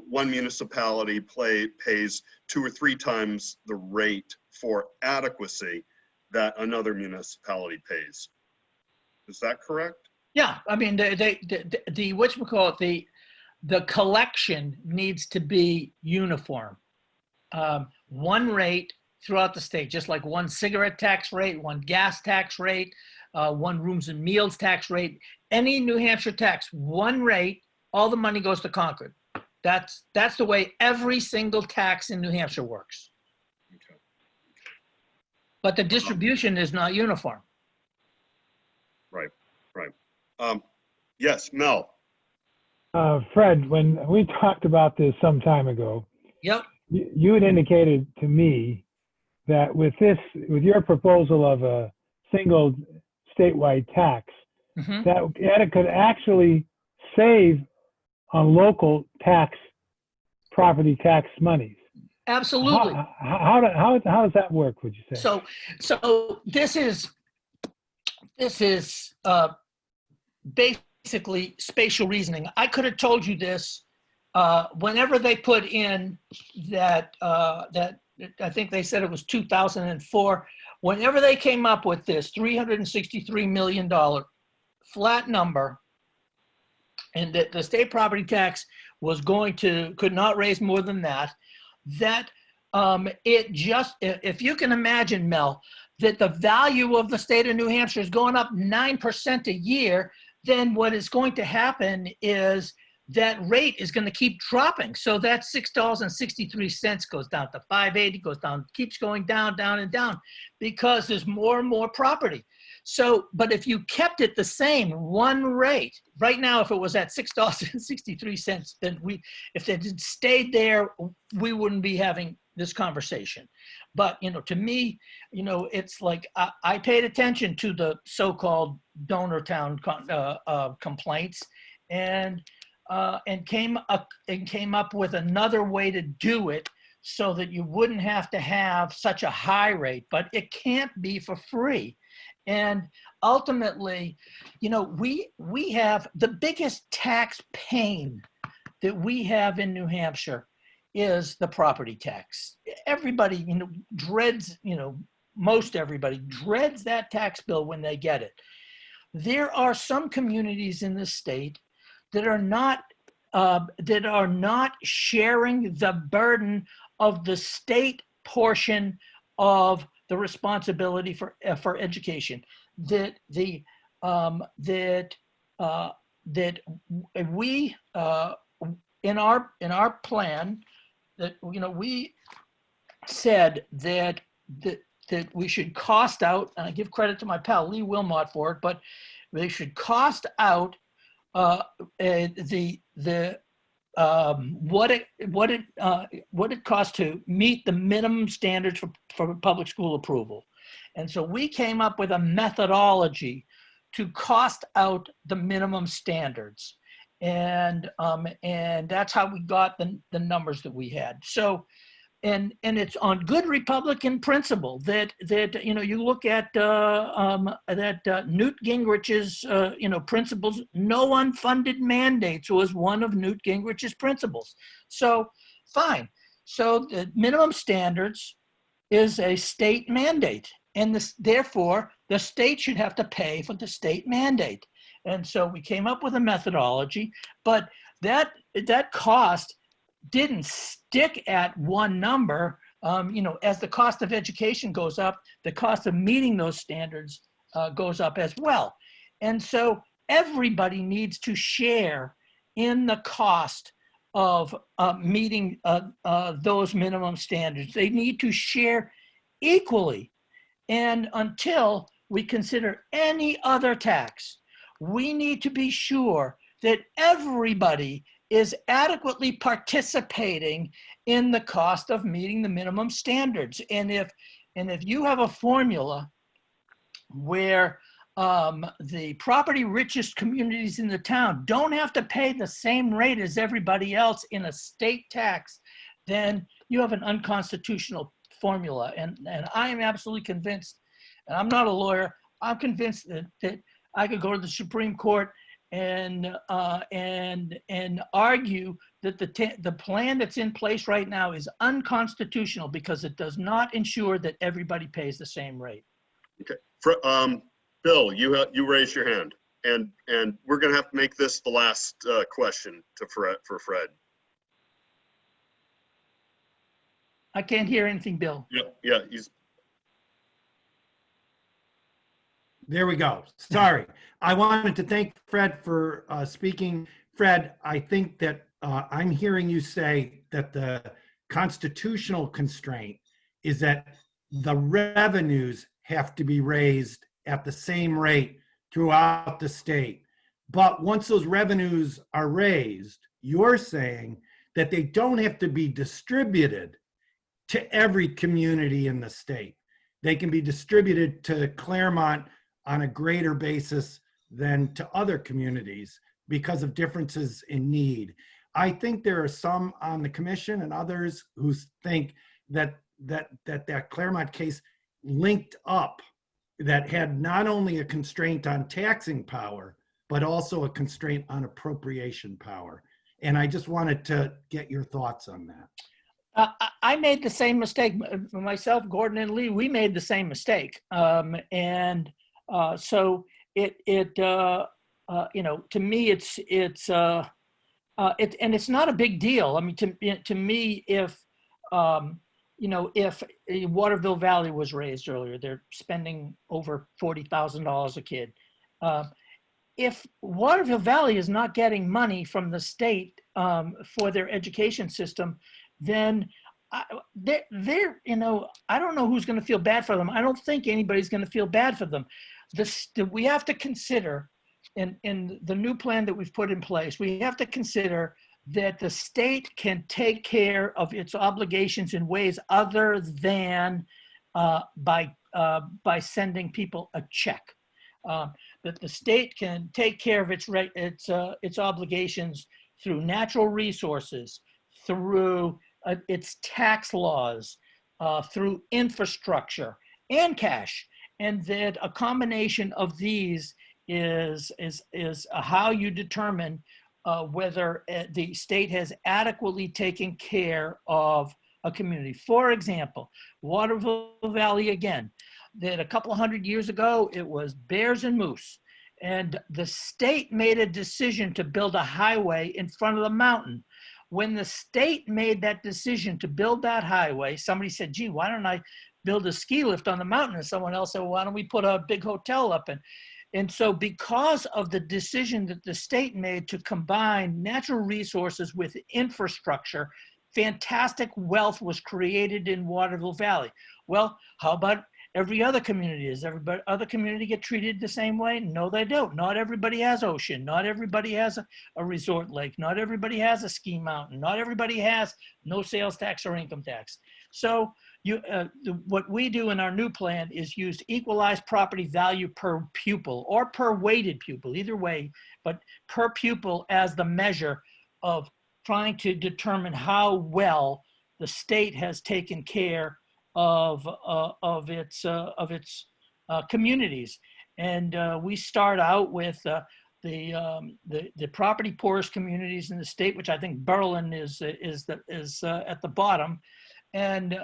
one municipality pays 2 or 3 times the rate for adequacy that another municipality pays. Is that correct? Yeah, I mean the collection needs to be uniform. One rate throughout the state, just like one cigarette tax rate, one gas tax rate, one rooms and meals tax rate, any New Hampshire tax, one rate, all the money goes to Concord. That's the way every single tax in New Hampshire works. Okay. But the distribution is not uniform. Right. Yes, Mel. Fred, when we talked about this some time ago, yep, you had indicated to me that with your proposal of a single statewide tax, mm-hmm. that it could actually save on local property tax monies. Absolutely. How does that work, would you say? So this is basically spatial reasoning. I could have told you this whenever they put in that I think they said it was 2004. Whenever they came up with this $363 million flat number and that the state property tax was could not raise more than that, if you can imagine, Mel, that the value of the state of New Hampshire is going up 9% a year, then what is going to happen is that rate is going to keep dropping. So that $6.63 goes down to $5.80, goes down, keeps going down, down, and down, because there's more and more property. So, but if you kept it the same, one rate, right now, if it was at $6.63, then if it had stayed there, we wouldn't be having this conversation. But, to me, it's like I paid attention to the so-called donor town complaints, and came up with another way to do it so that you wouldn't have to have such a high rate, but it can't be for free. And ultimately, we have the biggest tax pain that we have in New Hampshire is the property tax. Everybody, dreads, most everybody dreads that tax bill when they get it. There are some communities in the state that are not sharing the burden of the state portion of the responsibility for education. That we in our plan, that we said that we should cost out, and I give credit to my pal Lee Wilmot for it, but they should cost out what it costs to meet the minimum standards for public school approval. And so we came up with a methodology to cost out the minimum standards. And that's how we got the numbers that we had. So, and it's on good Republican principle that you look at Newt Gingrich's principles. No unfunded mandates was one of Newt Gingrich's principles. So fine. So the minimum standards is a state mandate, and therefore the state should have to pay for the state mandate. And so we came up with a methodology, but that cost didn't stick at one number. As the cost of education goes up, the cost of meeting those standards goes up as well. And so everybody needs to share in the cost of meeting those minimum standards. They need to share equally. And until we consider any other tax, we need to be sure that everybody is adequately participating in the cost of meeting the minimum standards. And if you have a formula where the property richest communities in the town don't have to pay the same rate as everybody else in a state tax, then you have an unconstitutional formula. And I am absolutely convinced, and I'm not a lawyer, I'm convinced that I could go to the Supreme Court and argue that the plan that's in place right now is unconstitutional because it does not ensure that everybody pays the same rate. Okay, Bill, you raised your hand, and we're going to have to make this the last question for Fred. I can't hear anything, Bill. Yeah, There we go. Sorry. I wanted to thank Fred for speaking. Fred, I think that I'm hearing you say that the constitutional constraint is that the revenues have to be raised at the same rate throughout the state. But once those revenues are raised, you're saying that they don't have to be distributed to every community in the state. They can be distributed to Claremont on a greater basis than to other communities because of differences in need. I think there are some on the commission and others who think that Claremont case linked up, that had not only a constraint on taxing power, but also a constraint on appropriation power. And I just wanted to get your thoughts on that. I made the same mistake. Myself, Gordon, and Lee, we made the same mistake. So to me, and it's not a big deal. I mean, to me, if if Waterville Valley was raised earlier, they're spending over $40,000 a kid. If Waterville Valley is not getting money from the state for their education system, then they're I don't know who's going to feel bad for them. I don't think anybody's going to feel bad for them. We have to consider in the new plan that we've put in place, we have to consider that the state can take care of its obligations in ways other than by sending people a check. That the state can take care of its obligations through natural resources, through its tax laws, through infrastructure and cash, and that a combination of these is how you determine whether the state has adequately taken care of a community. For example, Waterville Valley again, that a couple of 100 years ago, it was bears and moose. And the state made a decision to build a highway in front of the mountain. When the state made that decision to build that highway, somebody said, gee, why don't I build a ski lift on the mountain? And someone else said, well, why don't we put a big hotel up? And so because of the decision that the state made to combine natural resources with infrastructure, fantastic wealth was created in Waterville Valley. Well, how about every other community? Does every other community get treated the same way? No, they don't. Not everybody has ocean. Not everybody has a resort lake. Not everybody has a ski mountain. Not everybody has no sales tax or income tax. So what we do in our new plan is use equalized property value per pupil or per weighted pupil, either way, but per pupil as the measure of trying to determine how well the state has taken care of its communities. And we start out with the property poorest communities in the state, which I think Berlin is at the bottom. And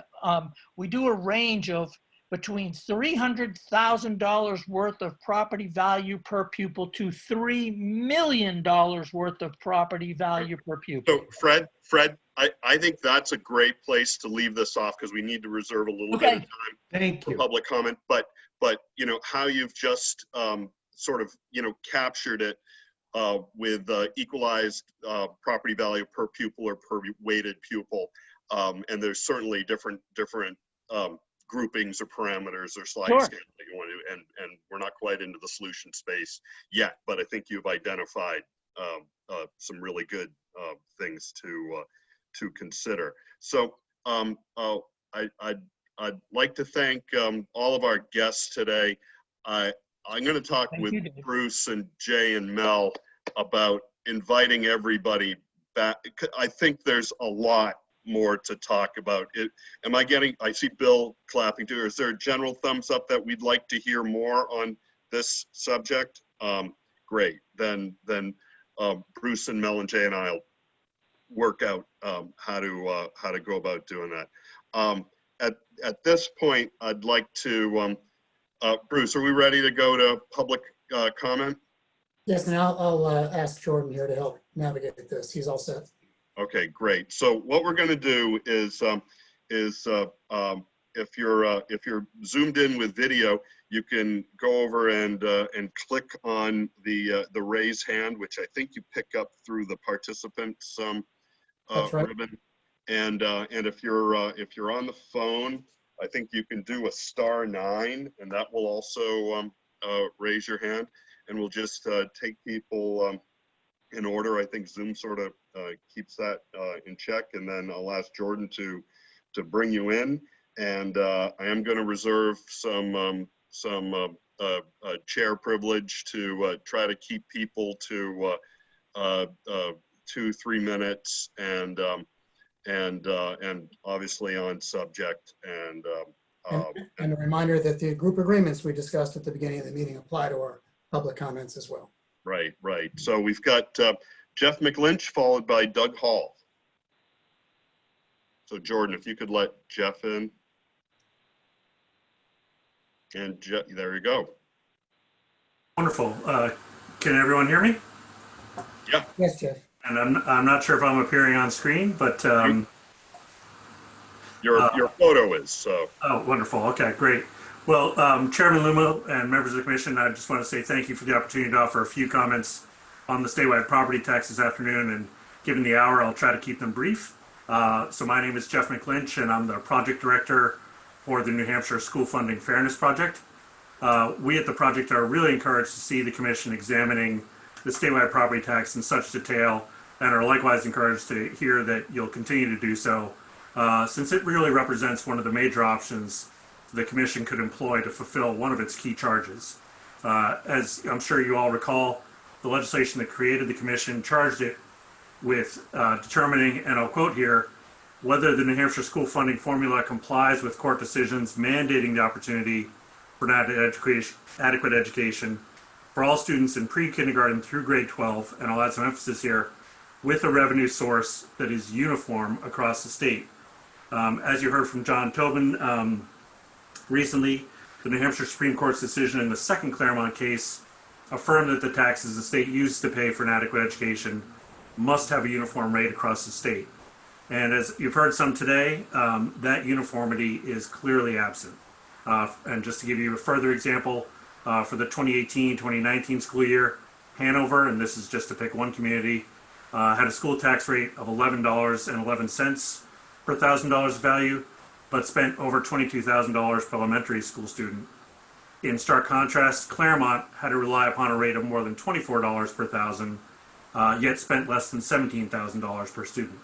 we do a range of between $300,000 worth of property value per pupil to $3 million worth of property value per pupil. So Fred, I think that's a great place to leave this off because we need to reserve a little bit of time for public comment. But how you've just sort of captured it with equalized property value per pupil or per weighted pupil. And there's certainly different groupings or parameters or sliding scale that you want to do, and we're not quite into the solution space yet, but I think you've identified some really good things to consider. So I'd like to thank all of our guests today. I'm going to talk with Bruce and Jay and Mel about inviting everybody back. I think there's a lot more to talk about. I see Bill clapping too. Is there a general thumbs up that we'd like to hear more on this subject? Great. Then Bruce and Mel and Jay and I'll work out how to go about doing that. At this point, I'd like to, Bruce, are we ready to go to public comment? Yes, and I'll ask Jordan here to help navigate this. He's all set. Okay, great. So what we're going to do is if you're zoomed in with video, you can go over and click on the raise hand, which I think you pick up through the participants ribbon. And if you're on the phone, I think you can do a *9, and that will also raise your hand. And we'll just take people in order. I think Zoom sort of keeps that in check, and then I'll ask Jordan to bring you in. And I am going to reserve some chair privilege to try to keep people to 2-3 minutes, and obviously on subject. And a reminder that the group agreements we discussed at the beginning of the meeting apply to our public comments as well. Right. So we've got Jeff McLynch followed by Doug Hall. So Jordan, if you could let Jeff in. And there you go. Wonderful. Can everyone hear me? Yeah. Yes, Jeff. And I'm not sure if I'm appearing on screen, but your photo is, so. Oh, wonderful. Okay, great. Well, Chairman Lumo and members of the commission, I just want to say thank you for the opportunity to offer a few comments on the statewide property tax this afternoon. And given the hour, I'll try to keep them brief. So my name is Jeff McLynch, and I'm the project director for the New Hampshire School Funding Fairness Project. We at the project are really encouraged to see the commission examining the statewide property tax in such detail, and are likewise encouraged to hear that you'll continue to do so, since it really represents one of the major options the commission could employ to fulfill one of its key charges. As I'm sure you all recall, the legislation that created the commission charged it with determining, and I'll quote here, whether the New Hampshire school funding formula complies with court decisions mandating the opportunity for adequate education for all students in pre-kindergarten through grade 12, and I'll add some emphasis here, with a revenue source that is uniform across the state. As you heard from John Tobin recently, the New Hampshire Supreme Court's decision in the second Claremont case affirmed that the taxes the state uses to pay for an adequate education must have a uniform rate across the state. And as you've heard some today, that uniformity is clearly absent. And just to give you a further example, for the 2018-2019 school year, Hanover, and this is just to pick one community, had a school tax rate of $11.11 per $1,000 value, but spent over $22,000 per elementary school student. In stark contrast, Claremont had to rely upon a rate of more than $24 per thousand, yet spent less than $17,000 per student.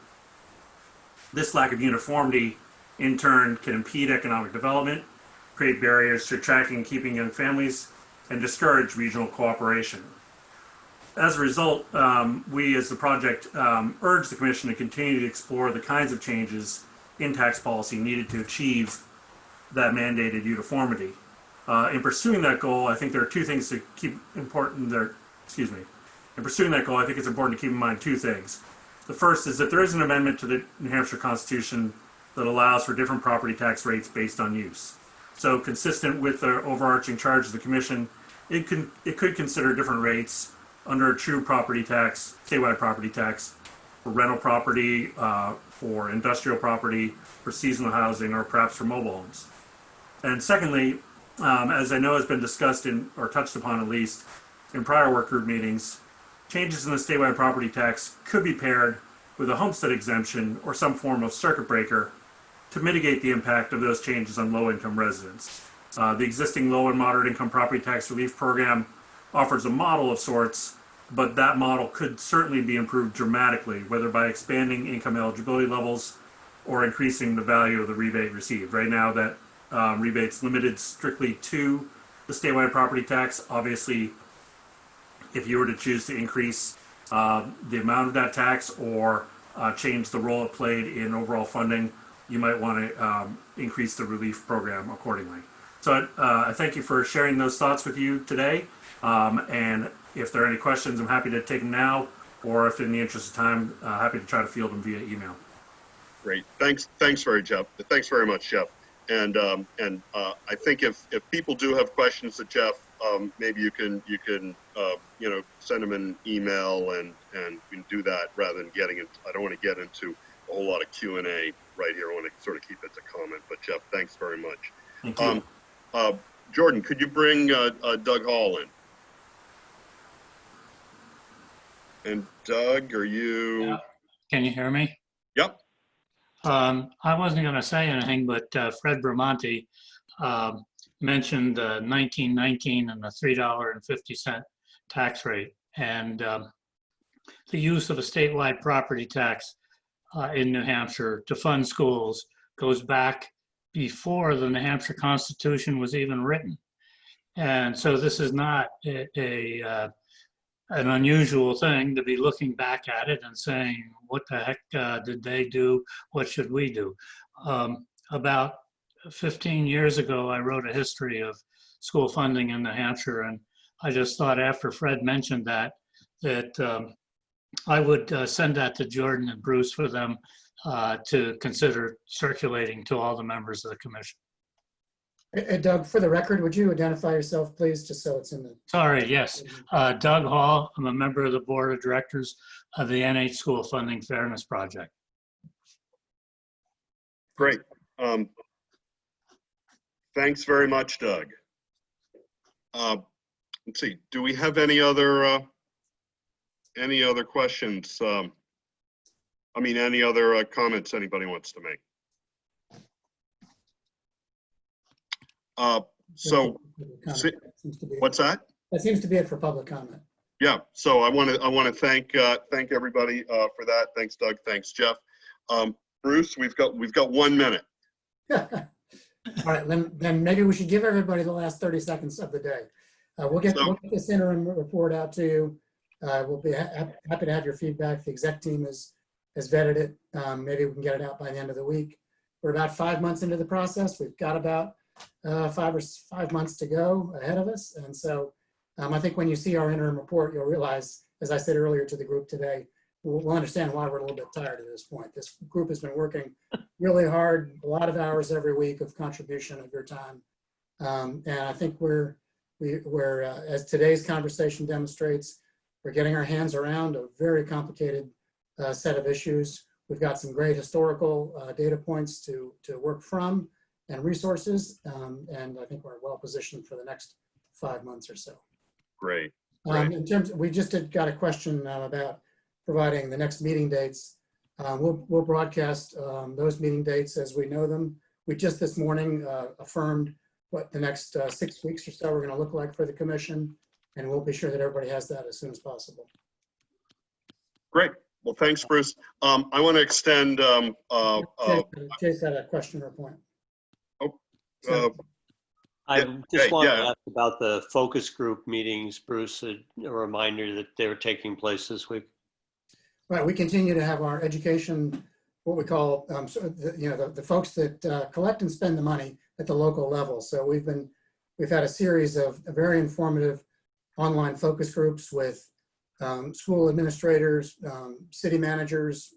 This lack of uniformity, in turn, can impede economic development, create barriers to attracting and keeping young families, and discourage regional cooperation. As a result, we as the project urge the Commission to continue to explore the kinds of changes in tax policy needed to achieve that mandated uniformity. In pursuing that goal, I think there are two things to keep important there. Excuse me. In pursuing that goal, I think it's important to keep in mind two things. The first is that there is an amendment to the New Hampshire Constitution that allows for different property tax rates based on use. So consistent with the overarching charge of the Commission, it could consider different rates under a true property tax, statewide property tax, for rental property, for industrial property, for seasonal housing, or perhaps for mobile homes. And secondly, as I know has been discussed or touched upon at least in prior work group meetings, changes in the statewide property tax could be paired with a homestead exemption or some form of circuit breaker to mitigate the impact of those changes on low-income residents. The existing low and moderate income property tax relief program offers a model of sorts, but that model could certainly be improved dramatically, whether by expanding income eligibility levels or increasing the value of the rebate received. Right now, that rebate's limited strictly to the statewide property tax. Obviously, if you were to choose to increase the amount of that tax or change the role it played in overall funding, you might want to increase the relief program accordingly. So I thank you for sharing those thoughts with you today. And if there are any questions, I'm happy to take them now, or if in the interest of time, happy to try to field them via email. Great. Thanks very much, Jeff. And I think if people do have questions to Jeff, maybe you can send them an email and we can do that rather than getting into. I don't want to get into a whole lot of Q&A right here. I want to sort of keep it to comment. But Jeff, thanks very much. Thank you. Jordan, could you bring Doug Hall in? And Doug, are you? Yeah. Can you hear me? Yep. I wasn't going to say anything, but Fred Bramante mentioned 1919 and the $3.50 tax rate, and the use of a statewide property tax in New Hampshire to fund schools goes back before the New Hampshire Constitution was even written. And so this is not an unusual thing to be looking back at it and saying, what the heck did they do? What should we do? About 15 years ago, I wrote a history of school funding in New Hampshire, and I just thought after Fred mentioned that I would send that to Jordan and Bruce for them to consider circulating to all the members of the commission. Hey, Doug, for the record, would you identify yourself, please, just so it's in the. Sorry, yes. Doug Hall, I'm a member of the Board of Directors of the NH School Funding Fairness Project. Great. Thanks very much, Doug. Let's see, do we have any other questions? Any other comments anybody wants to make? What's that? That seems to be it for public comment. Yeah, so I want to thank everybody for that. Thanks, Doug. Thanks, Jeff. Bruce, we've got 1 minute. All right, then maybe we should give everybody the last 30 seconds of the day. We'll get this interim report out to you. We'll be happy to have your feedback. The exec team has vetted it. Maybe we can get it out by the end of the week. We're about 5 months into the process. We've got about 5 months to go ahead of us. And so I think when you see our interim report, you'll realize, as I said earlier to the group today, we'll understand why we're a little bit tired at this point. This group has been working really hard, a lot of hours every week of contribution of your time. And I think we're as today's conversation demonstrates, we're getting our hands around a very complicated set of issues. We've got some great historical data points to work from and resources. And I think we're well positioned for the next 5 months or so. Great. In terms, we just got a question about providing the next meeting dates. We'll broadcast those meeting dates as we know them. We just this morning affirmed what the next 6 weeks or so are going to look like for the commission, and we'll be sure that everybody has that as soon as possible. Great. Well, thanks, Bruce. I want to extend. Jay's got a question or a point. I just wanted to ask about the focus group meetings, Bruce, a reminder that they're taking place this week. Right, we continue to have our education, what we call, the folks that collect and spend the money at the local level. So we've had a series of very informative online focus groups with school administrators, city managers,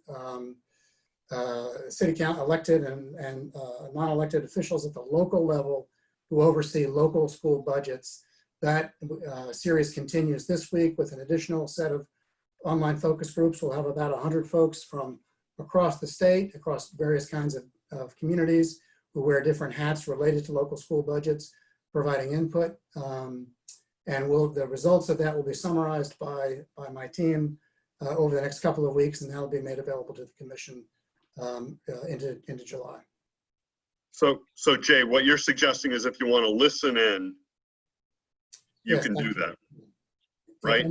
city council elected and non-elected officials at the local level who oversee local school budgets. That series continues this week with an additional set of online focus groups. We'll have about 100 folks from across the state, across various kinds of communities who wear different hats related to local school budgets, providing input. And the results of that will be summarized by my team over the next couple of weeks, and that will be made available to the commission into July. So Jay, what you're suggesting is if you want to listen in, you can do that, right?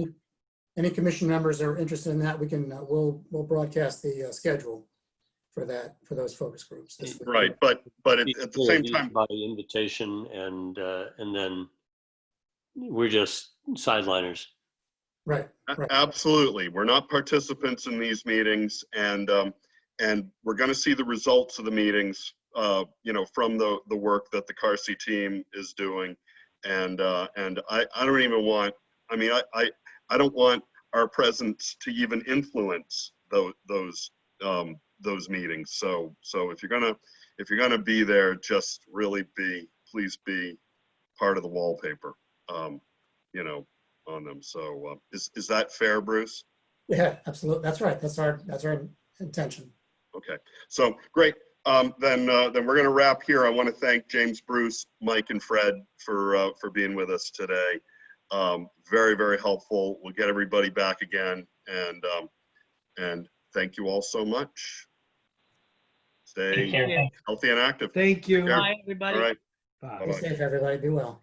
Any commission members are interested in that, we can we'll broadcast the schedule for those focus groups this week. Right, but at the same time, by invitation, and then we're just sideliners. Right. Absolutely, we're not participants in these meetings, and we're going to see the results of the meetings, from the work that the CARSI team is doing, and I don't even want. I don't want our presence to even influence those meetings. So if you're gonna be there, just really please be part of the wallpaper, on them. So is that fair, Bruce? Yeah, absolutely. That's right. That's our intention. Okay. So great. Then we're gonna wrap here. I want to thank James, Bruce, Mike, and Fred for being with us today. Very, very helpful. We'll get everybody back again, and thank you all so much. Stay healthy and active. Thank you. Bye, everybody. All right. Bye. Be safe, everybody. Be well.